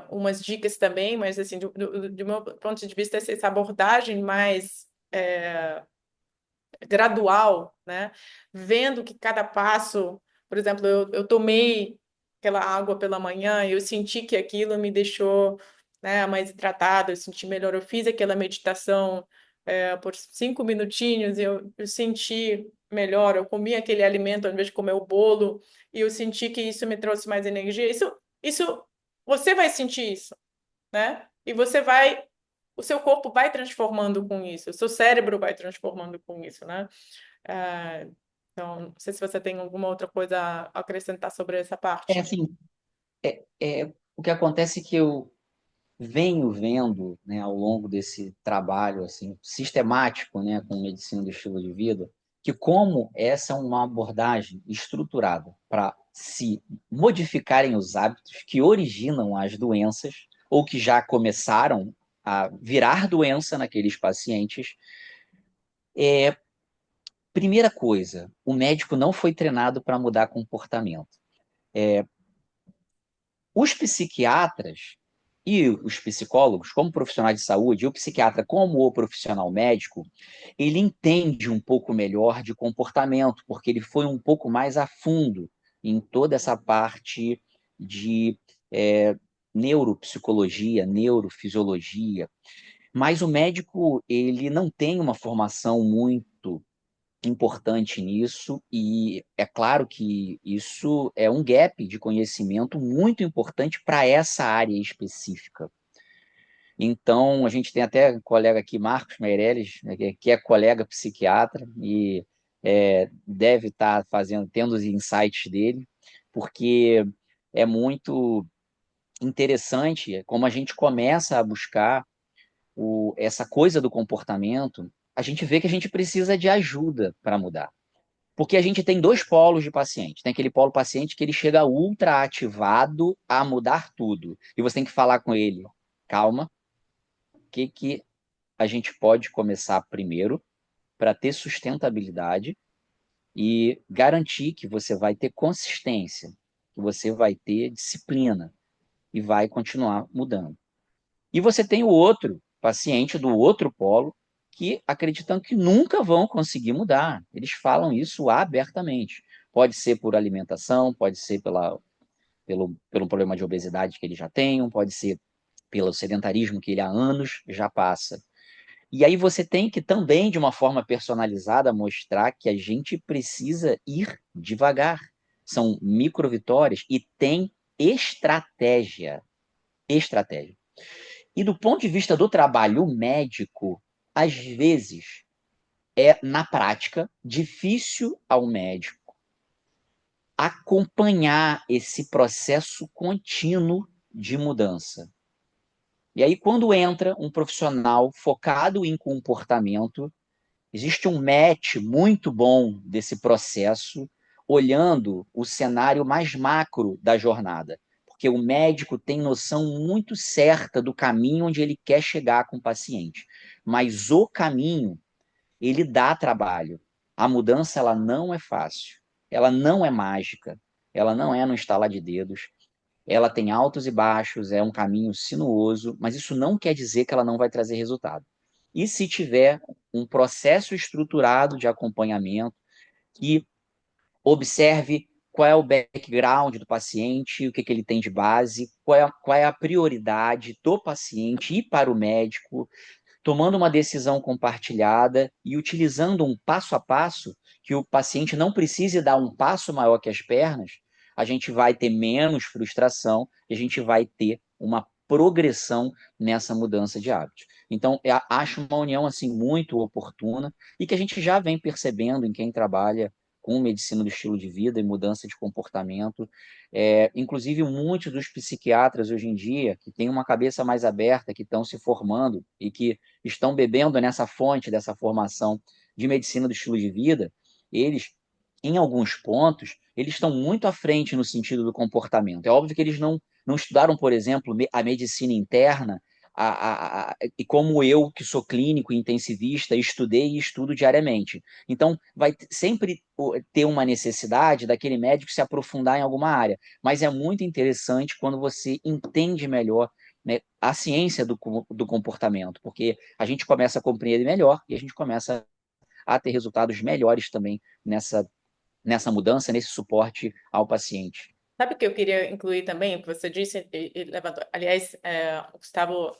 umas dicas também, mas assim, do meu ponto de vista, essa abordagem mais gradual, né? Vendo que cada passo, por exemplo, eu tomei aquela água pela manhã e eu senti que aquilo me deixou, né, mais hidratada, eu senti melhor. Eu fiz aquela meditação por 5 minutinhos e eu senti melhor. Eu comi aquele alimento ao invés de comer o bolo e eu senti que isso me trouxe mais energia. Isso, você vai sentir isso, né? E o seu corpo vai transformando com isso, o seu cérebro vai transformando com isso, né? É, então, não sei se você tem alguma outra coisa a acrescentar sobre essa É parte. assim, o que acontece é que eu venho vendo, né, ao longo desse trabalho assim sistemático, né, com medicina do estilo de vida, que como essa é uma abordagem estruturada para se modificarem os hábitos que originam as doenças ou que já começaram a virar doença naqueles pacientes. Primeira coisa, o médico não foi treinado para mudar comportamento. Os psiquiatras e os psicólogos, como profissionais de saúde, e o psiquiatra, como o profissional médico, ele entende um pouco melhor de comportamento, porque ele foi um pouco mais a fundo em toda essa parte de neuropsicologia, neurofisiologia. Mas o médico, ele não tem uma formação muito importante nisso, e é claro que isso é um gap de conhecimento muito importante para essa área específica. Então, a gente tem até um colega aqui, Marcos Meirelles, né, que é colega psiquiatra e deve estar tendo os insights dele, porque é muito interessante como a gente começa a buscar essa coisa do comportamento, a gente vê que a gente precisa de ajuda para mudar. Porque a gente tem dois polos de paciente. Tem aquele polo paciente que ele chega ultra ativado a mudar tudo. E você tem que falar com ele, calma, o que a gente pode começar primeiro para ter sustentabilidade e garantir que você vai ter consistência, que você vai ter disciplina e vai continuar mudando. E você tem o outro paciente do outro polo que acreditam que nunca vão conseguir mudar. Eles falam isso abertamente. Pode ser por alimentação, pode ser pelo problema de obesidade que eles já tenham, pode ser pelo sedentarismo que ele há anos já passa. E aí você tem que também, de uma forma personalizada, mostrar que a gente precisa ir devagar. São micro vitórias e tem estratégia. Estratégia. E do ponto de vista do trabalho médico, às vezes é, na prática, difícil ao médico acompanhar esse processo contínuo de mudança. E aí, quando entra um profissional focado em comportamento, existe um match muito bom desse processo, olhando o cenário mais macro da jornada. Porque o médico tem noção muito certa do caminho onde ele quer chegar com o paciente. Mas o caminho, ele dá trabalho. A mudança, ela não é fácil. Ela não é mágica. Ela não é no estalar de dedos. Ela tem altos e baixos, é um caminho sinuoso, mas isso não quer dizer que ela não vai trazer resultado. E se tiver um processo estruturado de acompanhamento que observe qual é o background do paciente, o que ele tem de base, qual é a prioridade do paciente e para o médico, tomando uma decisão compartilhada e utilizando um passo a passo, que o paciente não precise dar um passo maior que as pernas, a gente vai ter menos frustração e a gente vai ter uma progressão nessa mudança de hábitos. Então, eu acho uma união assim muito oportuna e que a gente já vem percebendo em quem trabalha com medicina do estilo de vida e mudança de comportamento. Inclusive, muitos dos psiquiatras hoje em dia, que têm uma cabeça mais aberta, que estão se formando e que estão bebendo nessa fonte dessa formação de medicina do estilo de vida, eles, em alguns pontos, eles estão muito à frente no sentido do comportamento. É óbvio que eles não estudaram, por exemplo, a medicina interna, e como eu, que sou clínico e intensivista, estudei e estudo diariamente. Então, vai sempre ter uma necessidade daquele médico se aprofundar em alguma área. Mas é muito interessante quando você entende melhor, né, a ciência do comportamento, porque a gente começa a compreender melhor e a gente começa a ter resultados melhores também nessa mudança, nesse suporte ao paciente. Sabe o que eu queria incluir também, o que você disse e levantou? Aliás, o Gustavo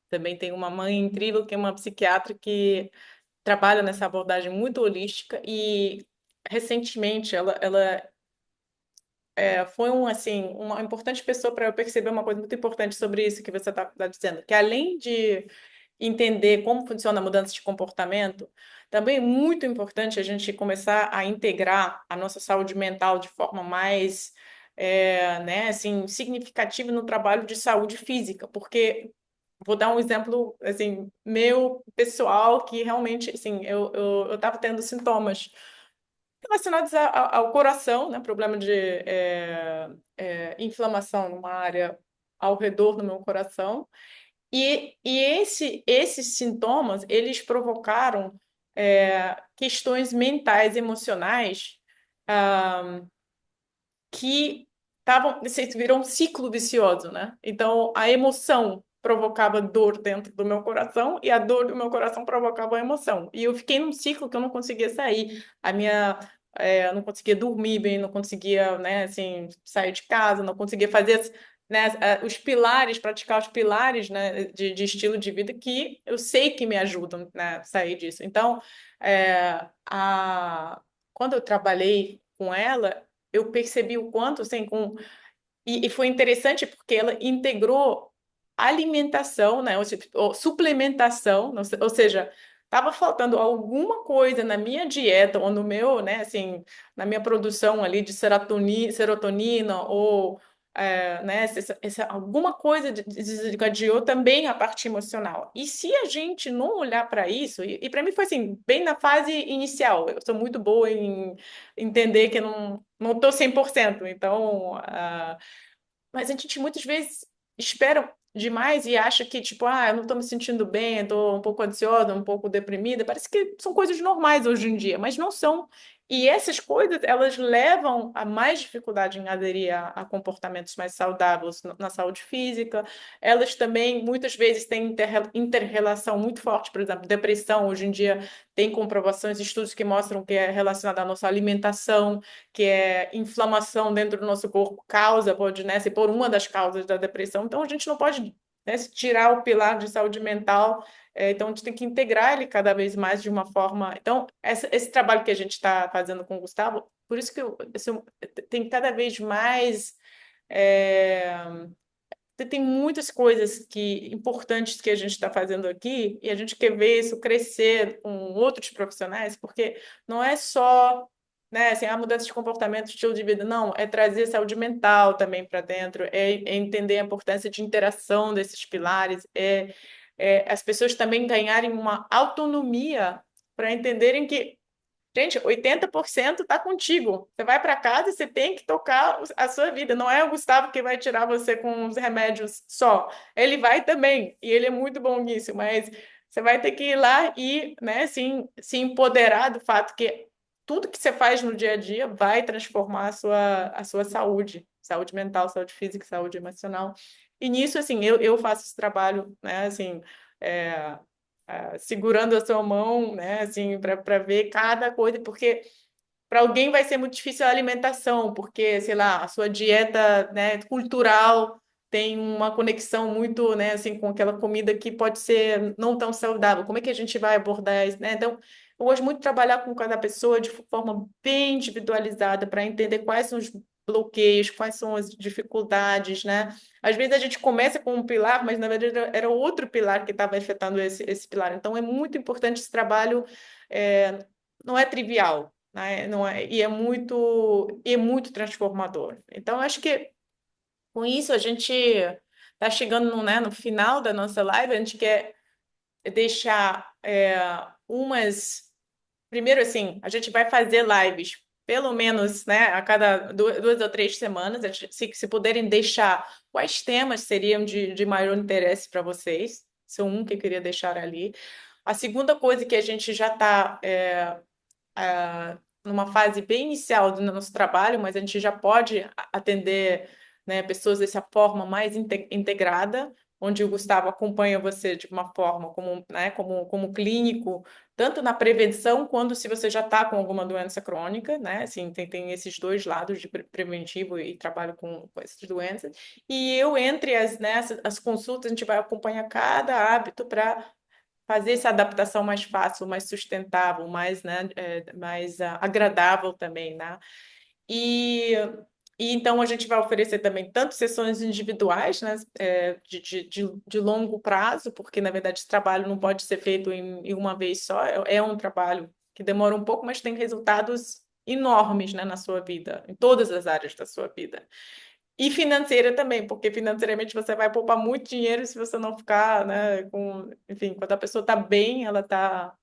também tem uma mãe incrível, que é uma psiquiatra que trabalha nessa abordagem muito holística e recentemente ela foi assim, uma importante pessoa para eu perceber uma coisa muito importante sobre isso que você está dizendo, que além de entender como funciona a mudança de comportamento, também é muito importante a gente começar a integrar a nossa saúde mental de forma mais, né, assim, significativa no trabalho de saúde física, porque vou dar um exemplo assim meu pessoal que realmente assim eu estava tendo sintomas relacionados ao coração, né, problema de inflamação numa área ao redor do meu coração esses sintomas, eles provocaram questões mentais, emocionais, ah, que estavam, viram um ciclo vicioso, né? Então, a emoção provocava dor dentro do meu coração e a dor do meu coração provocava a emoção. E eu fiquei num ciclo que eu não conseguia sair. Eu não conseguia dormir bem, não conseguia, né, assim, sair de casa, não conseguia fazer, né, os pilares, praticar os pilares, né, de estilo de vida que eu sei que me ajudam, né, a sair disso. Então, quando eu trabalhei com ela, eu percebi o quanto, assim, e foi interessante porque ela integrou alimentação, né, ou suplementação, ou seja, estava faltando alguma coisa na minha dieta ou no meu, né, assim, na minha produção ali de serotonina ou né, alguma coisa desencadeou também a parte emocional. E se a gente não olhar para isso, e para mim foi assim, bem na fase inicial, eu sou muito boa em entender que eu não estou 100%, então, mas a gente muitas vezes espera demais e acha que, tipo, eu não estou me sentindo bem, estou um pouco ansiosa, um pouco deprimida. Parece que são coisas normais hoje em dia, mas não são. E essas coisas, elas levam a mais dificuldade em aderir a comportamentos mais saudáveis na saúde física. Elas também, muitas vezes, têm interrelação muito forte. Por exemplo, depressão, hoje em dia, tem comprovações, estudos que mostram que é relacionada à nossa alimentação, que é inflamação dentro do nosso corpo, pode, né, ser por uma das causas da depressão. Então, a gente não pode, né, tirar o pilar de saúde mental, então a gente tem que integrar ele cada vez mais de uma forma. Então, esse trabalho que a gente está fazendo com o Gustavo, por isso que tem cada vez mais. é, Tem muitas coisas importantes que a gente está fazendo aqui e a gente quer ver isso crescer com outros profissionais, porque não é só, né, assim, a mudança de comportamento, estilo de vida, não, é trazer saúde mental também para dentro, é entender a importância de interação desses pilares, é as pessoas também ganharem uma autonomia para entenderem que gente, 80% está contigo. Você vai para casa e você tem que tocar a sua vida. Não é o Gustavo que vai tirar você com os remédios só. Ele vai também, e ele é muito bom nisso, mas você vai ter que ir lá e, né, assim, se empoderar do fato que tudo que você faz no dia a dia vai transformar a sua saúde, saúde mental, saúde física, saúde emocional. E nisso, assim, eu faço esse trabalho, né, assim, é, segurando a sua mão, né, assim, para ver cada coisa, porque para alguém vai ser muito difícil a alimentação, porque, sei lá, a sua dieta, né, cultural tem uma conexão muito, né, assim, com aquela comida que pode ser não tão saudável. Como é que a gente vai abordar isso, né? Então, eu gosto muito de trabalhar com cada pessoa de forma bem individualizada para entender quais são os bloqueios, quais são as dificuldades, né? Às vezes a gente começa com um pilar, mas na verdade era outro pilar que estava afetando esse pilar. Então, é muito importante esse trabalho, não é trivial, né? Não é, e é muito transformador. Então, eu acho que com isso a gente está chegando no final da nossa live. A gente quer deixar umas. Primeiro, assim, a gente vai fazer lives pelo menos, né, a cada 2 ou 3 semanas. Se puderem deixar quais temas seriam de maior interesse para vocês. Esse é um que eu queria deixar ali. A segunda coisa que a gente já está numa fase bem inicial do nosso trabalho, mas a gente já pode atender, né, pessoas dessa forma mais integrada, onde o Gustavo acompanha você de uma forma como, né, como clínico, tanto na prevenção quanto se você já está com alguma doença crônica, né? Assim, tem esses dois lados de preventivo e trabalho com essas doenças. E eu, entre as consultas, a gente vai acompanhar cada hábito para fazer essa adaptação mais fácil, mais sustentável, mais, né, mais agradável também, né? E, e então a gente vai oferecer também tanto sessões individuais, né, de longo prazo, porque na verdade esse trabalho não pode ser feito em uma vez só, é um trabalho que demora um pouco, mas tem resultados enormes, né, na sua vida, em todas as áreas da sua vida. E financeira também, porque financeiramente você vai poupar muito dinheiro se você não ficar, né, enfim, quando a pessoa está bem, ela está,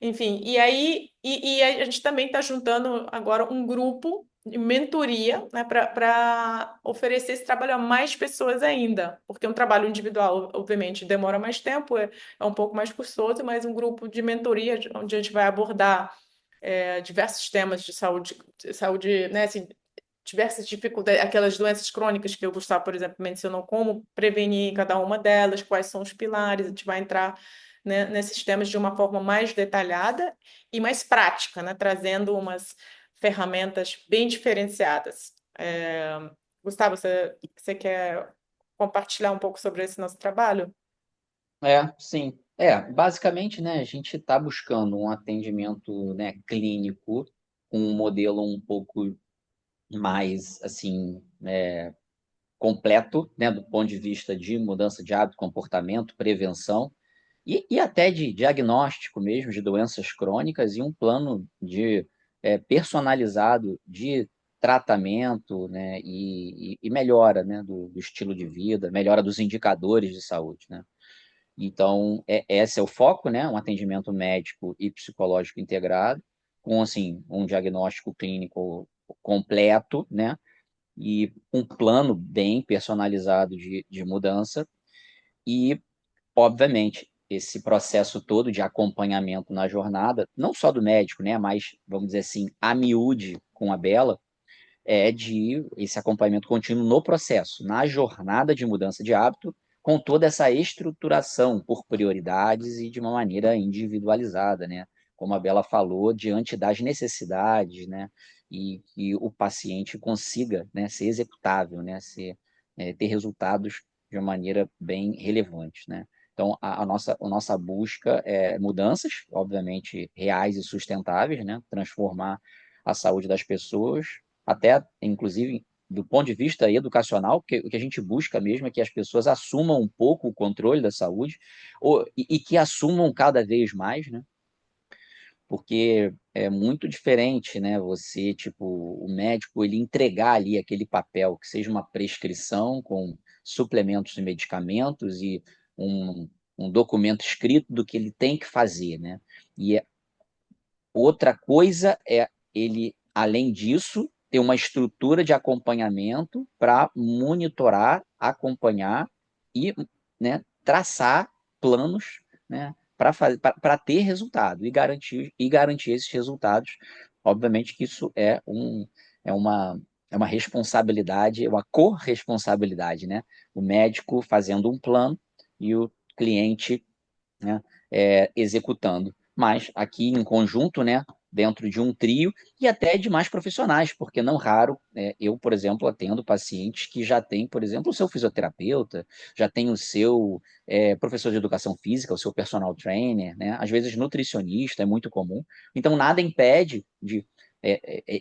enfim, e aí, e a gente também está juntando agora um grupo de mentoria, né, para oferecer esse trabalho a mais pessoas ainda, porque um trabalho individual, obviamente, demora mais tempo, é um pouco mais custoso, mas um grupo de mentoria, onde a gente vai abordar diversos temas de saúde, né, assim, diversas dificuldades, aquelas doenças crônicas que o Gustavo, por exemplo, mencionou, como prevenir cada uma delas, quais são os pilares, a gente vai entrar, né, nesses temas de uma forma mais detalhada e mais prática, né, trazendo umas ferramentas bem diferenciadas. Gustavo, você quer compartilhar um pouco sobre esse nosso trabalho? Sim. Basicamente, né, a gente está buscando um atendimento, né, clínico com um modelo um pouco mais, assim, completo, né, do ponto de vista de mudança de hábito, comportamento, prevenção e até de diagnóstico mesmo de doenças crônicas e um plano de personalizado de tratamento, né, e melhora, né, do estilo de vida, melhora dos indicadores de saúde, né? Então, esse é o foco, né? Um atendimento médico e psicológico integrado, com, assim, um diagnóstico clínico completo, né? E um plano bem personalizado de mudança. E, obviamente, esse processo todo de acompanhamento na jornada, não só do médico, né? Mas, vamos dizer assim, a miúde com a Bela, é de esse acompanhamento contínuo no processo, na jornada de mudança de hábito, com toda essa estruturação por prioridades e de uma maneira individualizada, né? Como a Bela falou, diante das necessidades, né? E que o paciente consiga, né, ser executável, né? Ter resultados de uma maneira bem relevante, né? Então, a nossa busca é mudanças, obviamente, reais e sustentáveis, né? Transformar a saúde das pessoas, até, inclusive, do ponto de vista educacional, porque o que a gente busca mesmo é que as pessoas assumam um pouco o controle da saúde e que assumam cada vez mais, né? Porque é muito diferente, né? Você, tipo, o médico, ele entregar ali aquele papel, que seja uma prescrição com suplementos e medicamentos e um documento escrito do que ele tem que fazer, né? E outra coisa é ele, além disso, ter uma estrutura de acompanhamento para monitorar, acompanhar e, né, traçar planos, né, para ter resultado e garantir esses resultados. Obviamente que isso é uma, é uma responsabilidade, é uma corresponsabilidade, né? O médico fazendo um plano e o cliente, né, executando. Mas aqui em conjunto, né, dentro de um trio e até de mais profissionais, porque não raro, eu, por exemplo, atendo pacientes que já têm, por exemplo, o seu fisioterapeuta, já tem o seu professor de educação física, o seu personal trainer, né, às vezes nutricionista, é muito comum. Então, nada impede de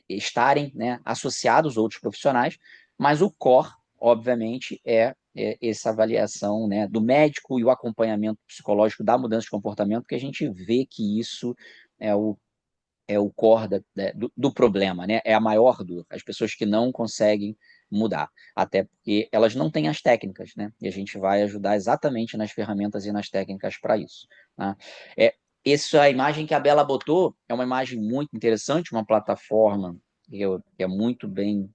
estarem, né, associados a outros profissionais, mas o core, obviamente, essa avaliação, né, do médico e o acompanhamento psicológico da mudança de comportamento, que a gente vê que isso é o core do problema, né? É a maior dor. As pessoas que não conseguem mudar, até porque elas não têm as técnicas, né? E a gente vai ajudar exatamente nas ferramentas e nas técnicas para isso, né? É, essa imagem que a Bela botou é uma imagem muito interessante, uma plataforma que é muito bem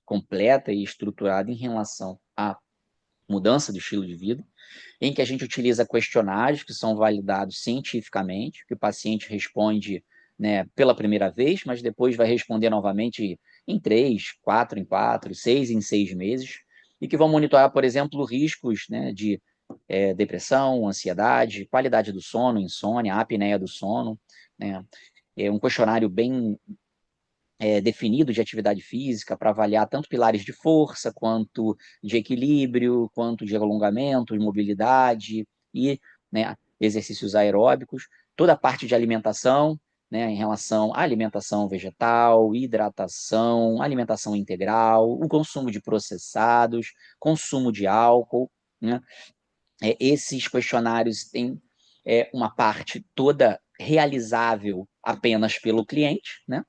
completa e estruturada em relação à mudança do estilo de vida, em que a gente utiliza questionários que são validados cientificamente, que o paciente responde, né, pela primeira vez, mas depois vai responder novamente em 3, 4 em 4, 6 em 6 meses, e que vão monitorar, por exemplo, riscos, né, de depressão, ansiedade, qualidade do sono, insônia, apneia do sono, né? É um questionário bem definido de atividade física para avaliar tanto pilares de força, quanto de equilíbrio, quanto de alongamento, de mobilidade e, né, exercícios aeróbicos, toda a parte de alimentação, né, em relação à alimentação vegetal, hidratação, alimentação integral, o consumo de processados, consumo de álcool, né? Esses questionários têm uma parte toda realizável apenas pelo cliente, né?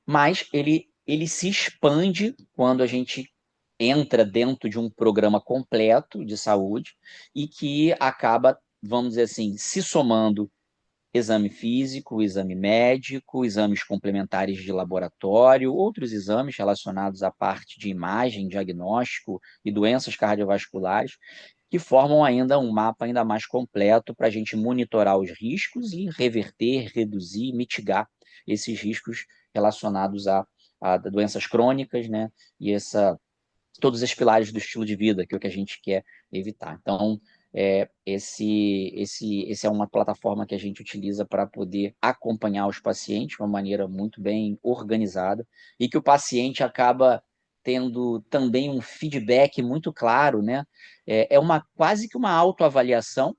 Mas ele se expande quando a gente entra dentro de um programa completo de saúde e que acaba, vamos dizer assim, se somando exame físico, exame médico, exames complementares de laboratório, outros exames relacionados à parte de imagem, diagnóstico e doenças cardiovasculares, que formam ainda um mapa ainda mais completo para a gente monitorar os riscos e reverter, reduzir, mitigar esses riscos relacionados a doenças crônicas, né? E todos os pilares do estilo de vida, que é o que a gente quer evitar. Então, esse é uma plataforma que a gente utiliza para poder acompanhar os pacientes de uma maneira muito bem organizada e que o paciente acaba tendo também um feedback muito claro, né? É uma quase que uma autoavaliação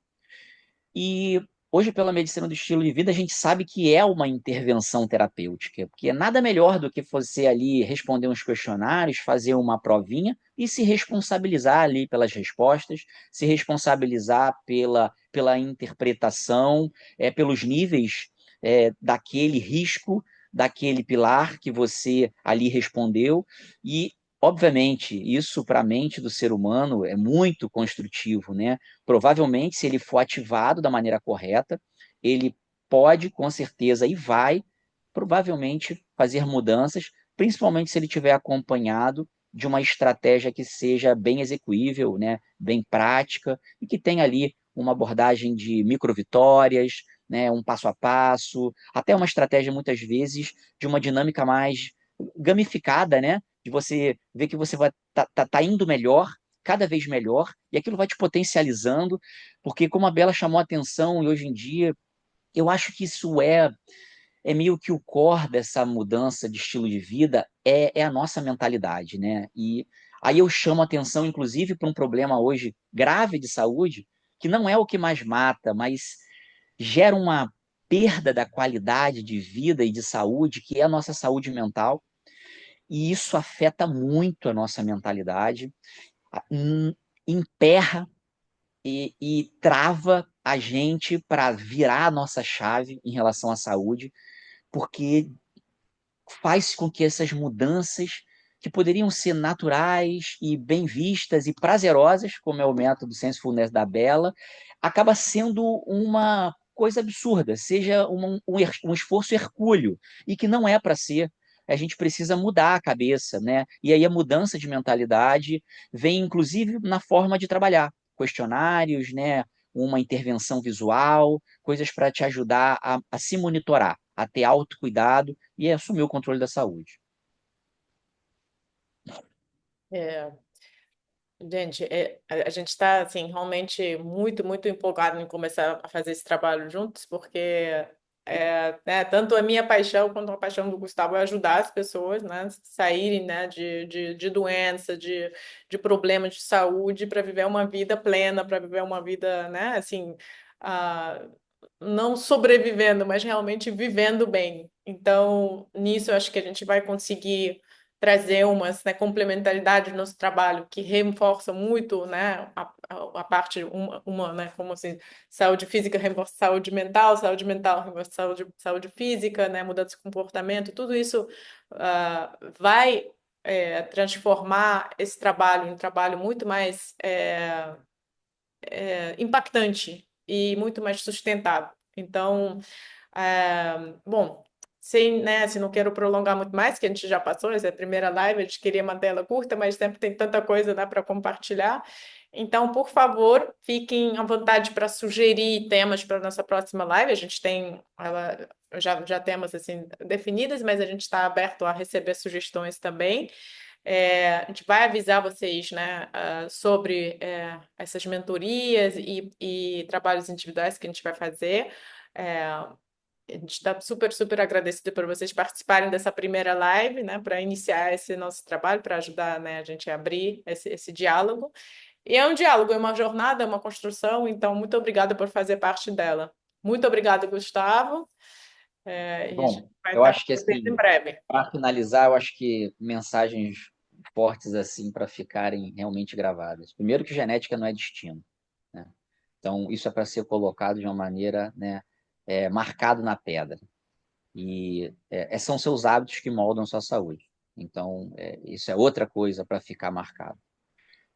e hoje, pela medicina do estilo de vida, a gente sabe que é uma intervenção terapêutica, porque é nada melhor do que você ali responder uns questionários, fazer uma provinha e se responsabilizar ali pelas respostas, se responsabilizar pela interpretação, pelos níveis daquele risco, daquele pilar que você ali respondeu, e, obviamente, isso para a mente do ser humano é muito construtivo, né? Provavelmente, se ele for ativado da maneira correta, ele pode, com certeza, e vai, provavelmente, fazer mudanças, principalmente se ele tiver acompanhado de uma estratégia que seja bem execuível, né? Bem prática, e que tenha ali uma abordagem de microvitórias, né, um passo a passo, até uma estratégia, muitas vezes, de uma dinâmica mais gamificada, né? De você ver que você vai tá indo melhor, cada vez melhor, e aquilo vai te potencializando, porque como a Bela chamou a atenção, e hoje em dia, eu acho que isso é meio que o core dessa mudança de estilo de vida, é a nossa mentalidade, né? E aí eu chamo a atenção, inclusive, para um problema hoje grave de saúde, que não é o que mais mata, mas gera uma perda da qualidade de vida e de saúde, que é a nossa saúde mental, e isso afeta muito a nossa mentalidade, emperra e trava a gente para virar a nossa chave em relação à saúde, porque faz com que essas mudanças que poderiam ser naturais e bem vistas e prazerosas, como é o método Sensibility da Bela, acaba sendo uma coisa absurda, seja um esforço hercúleo, e que não é para ser. A gente precisa mudar a cabeça, né? E aí a mudança de mentalidade vem, inclusive, na forma de trabalhar. Questionários, né? Uma intervenção visual, coisas para te ajudar a se monitorar, a ter autocuidado e assumir o controle da saúde. É, gente, a gente está assim realmente muito, muito empolgado em começar a fazer esse trabalho juntos, porque né, tanto a minha paixão quanto a paixão do Gustavo é ajudar as pessoas, né, saírem, né, de doença, de problemas de saúde para viver uma vida plena, para viver uma vida, né, assim, ah, não sobrevivendo, mas realmente vivendo bem. Então, nisso eu acho que a gente vai conseguir trazer umas, né, complementaridade no nosso trabalho que reforça muito, né, a parte uma, né, como assim, saúde física reforça saúde mental reforça saúde física, né, mudança de comportamento, tudo isso vai transformar esse trabalho em um trabalho muito mais impactante e muito mais sustentável. Então, bom, sem, né, assim, não quero prolongar muito mais, que a gente já passou, essa é a primeira live, a gente queria manter ela curta, mas sempre tem tanta coisa, né, para compartilhar. Então, por favor, fiquem à vontade para sugerir temas para a nossa próxima live. A gente tem ela já temos assim definidas, mas a gente está aberto a receber sugestões também. A gente vai avisar vocês, né, sobre essas mentorias e trabalhos individuais que a gente vai fazer. A gente está super, super agradecido por vocês participarem dessa primeira live, né, para iniciar esse nosso trabalho, para ajudar, né, a gente a abrir esse diálogo. E é um diálogo, é uma jornada, é uma construção, então muito obrigada por fazer parte dela. Muito obrigada, Gustavo. E a gente Bom, vai eu estar com acho que vocês em assim, breve. para finalizar, eu acho que mensagens fortes assim para ficarem realmente gravadas. Primeiro que genética não é destino, né? Então isso é para ser colocado de uma maneira, né, marcado na pedra. E são seus hábitos que moldam sua saúde. Então isso é outra coisa para ficar marcado.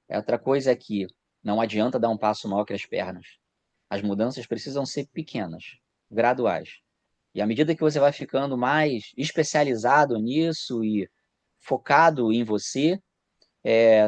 Outra coisa é que não adianta dar um passo maior que as pernas. As mudanças precisam ser pequenas, graduais. E à medida que você vai ficando mais especializado nisso e focado em você,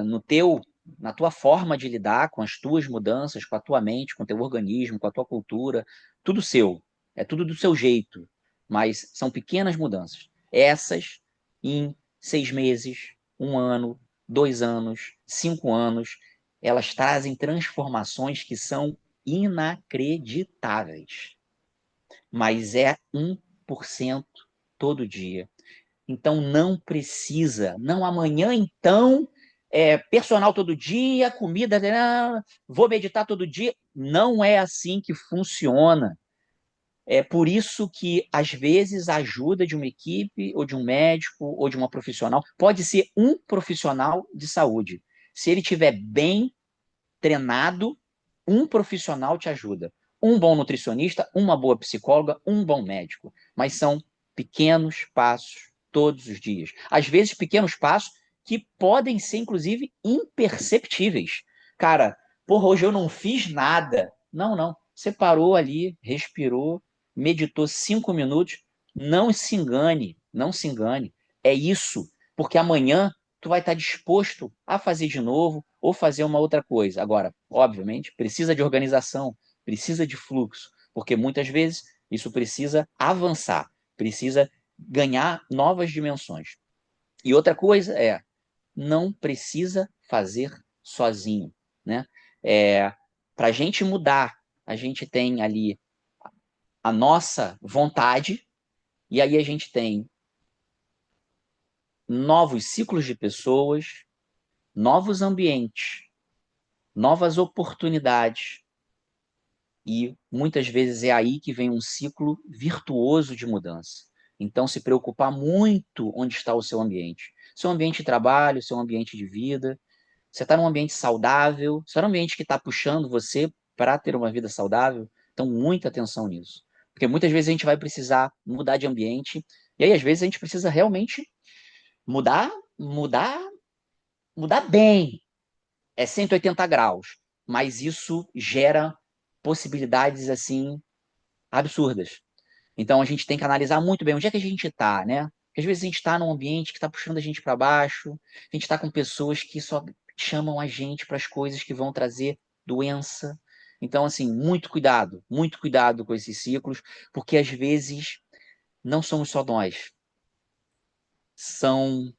no teu, na tua forma de lidar com as tuas mudanças, com a tua mente, com o teu organismo, com a tua cultura, tudo seu, é tudo do seu jeito, mas são pequenas mudanças. Essas, em 6 meses, 1 ano, 2 anos, 5 anos, elas trazem transformações que são inacreditáveis, mas é 1% todo dia. Então não precisa, não amanhã então, personal todo dia, comida, vou meditar todo dia. Não é assim que funciona. É por isso que, às vezes, a ajuda de uma equipe, ou de um médico, ou de uma profissional, pode ser um profissional de saúde. Se ele estiver bem treinado, um profissional te ajuda. Um bom nutricionista, uma boa psicóloga, um bom médico. Mas são pequenos passos todos os dias. Às vezes, pequenos passos que podem ser, inclusive, imperceptíveis. Cara, porra, hoje eu não fiz nada. Não, não. Você parou ali, respirou, meditou 5 minutos. Não se engane, não se engane. É isso, porque amanhã tu vai estar disposto a fazer de novo ou fazer uma outra coisa. Agora, obviamente, precisa de organização, precisa de fluxo, porque muitas vezes isso precisa avançar, precisa ganhar novas dimensões. E outra coisa é, não precisa fazer sozinho, né? Para a gente mudar, a gente tem ali a nossa vontade, e aí a gente tem novos ciclos de pessoas, novos ambientes, novas oportunidades. E muitas vezes é aí que vem um ciclo virtuoso de mudança. Então, se preocupar muito onde está o seu ambiente. Seu ambiente de trabalho, seu ambiente de vida. Você está num ambiente saudável, você está num ambiente que está puxando você para ter uma vida saudável. Então, muita atenção nisso. Porque muitas vezes a gente vai precisar mudar de ambiente, e aí às vezes a gente precisa realmente mudar, mudar, mudar bem. É 180 graus. Mas isso gera possibilidades assim absurdas. Então a gente tem que analisar muito bem onde é que a gente está, né? Porque às vezes a gente está num ambiente que está puxando a gente para baixo, a gente está com pessoas que só chamam a gente para as coisas que vão trazer doença. Então, assim, muito cuidado com esses ciclos, porque às vezes não somos só nós, são,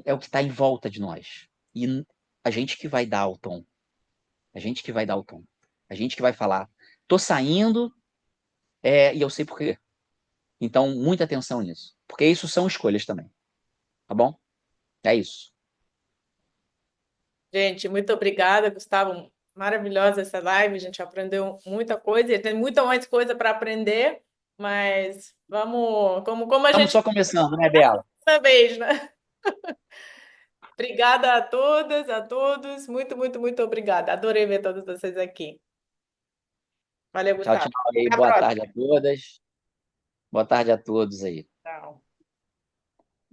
é o que está em volta de nós. E a gente que vai dar o tom, a gente que vai dar o tom, a gente que vai falar, tô saindo, e eu sei por quê. Então, muita atenção nisso. Porque isso são escolhas também. Tá bom? É isso. Gente, muito obrigada, Gustavo. Maravilhosa essa live, a gente aprendeu muita coisa e tem muita mais coisa para aprender, mas vamos, como a Estamos gente só começando, né, Bela? dessa vez, né? Obrigada a todas, a todos. Muito, muito, muito obrigada. Adorei ver todos vocês aqui. Valeu, Tchau, Gustavo. tchau aí. Até a Boa tarde próxima. a todas. Boa tarde a todos aí. Tchau.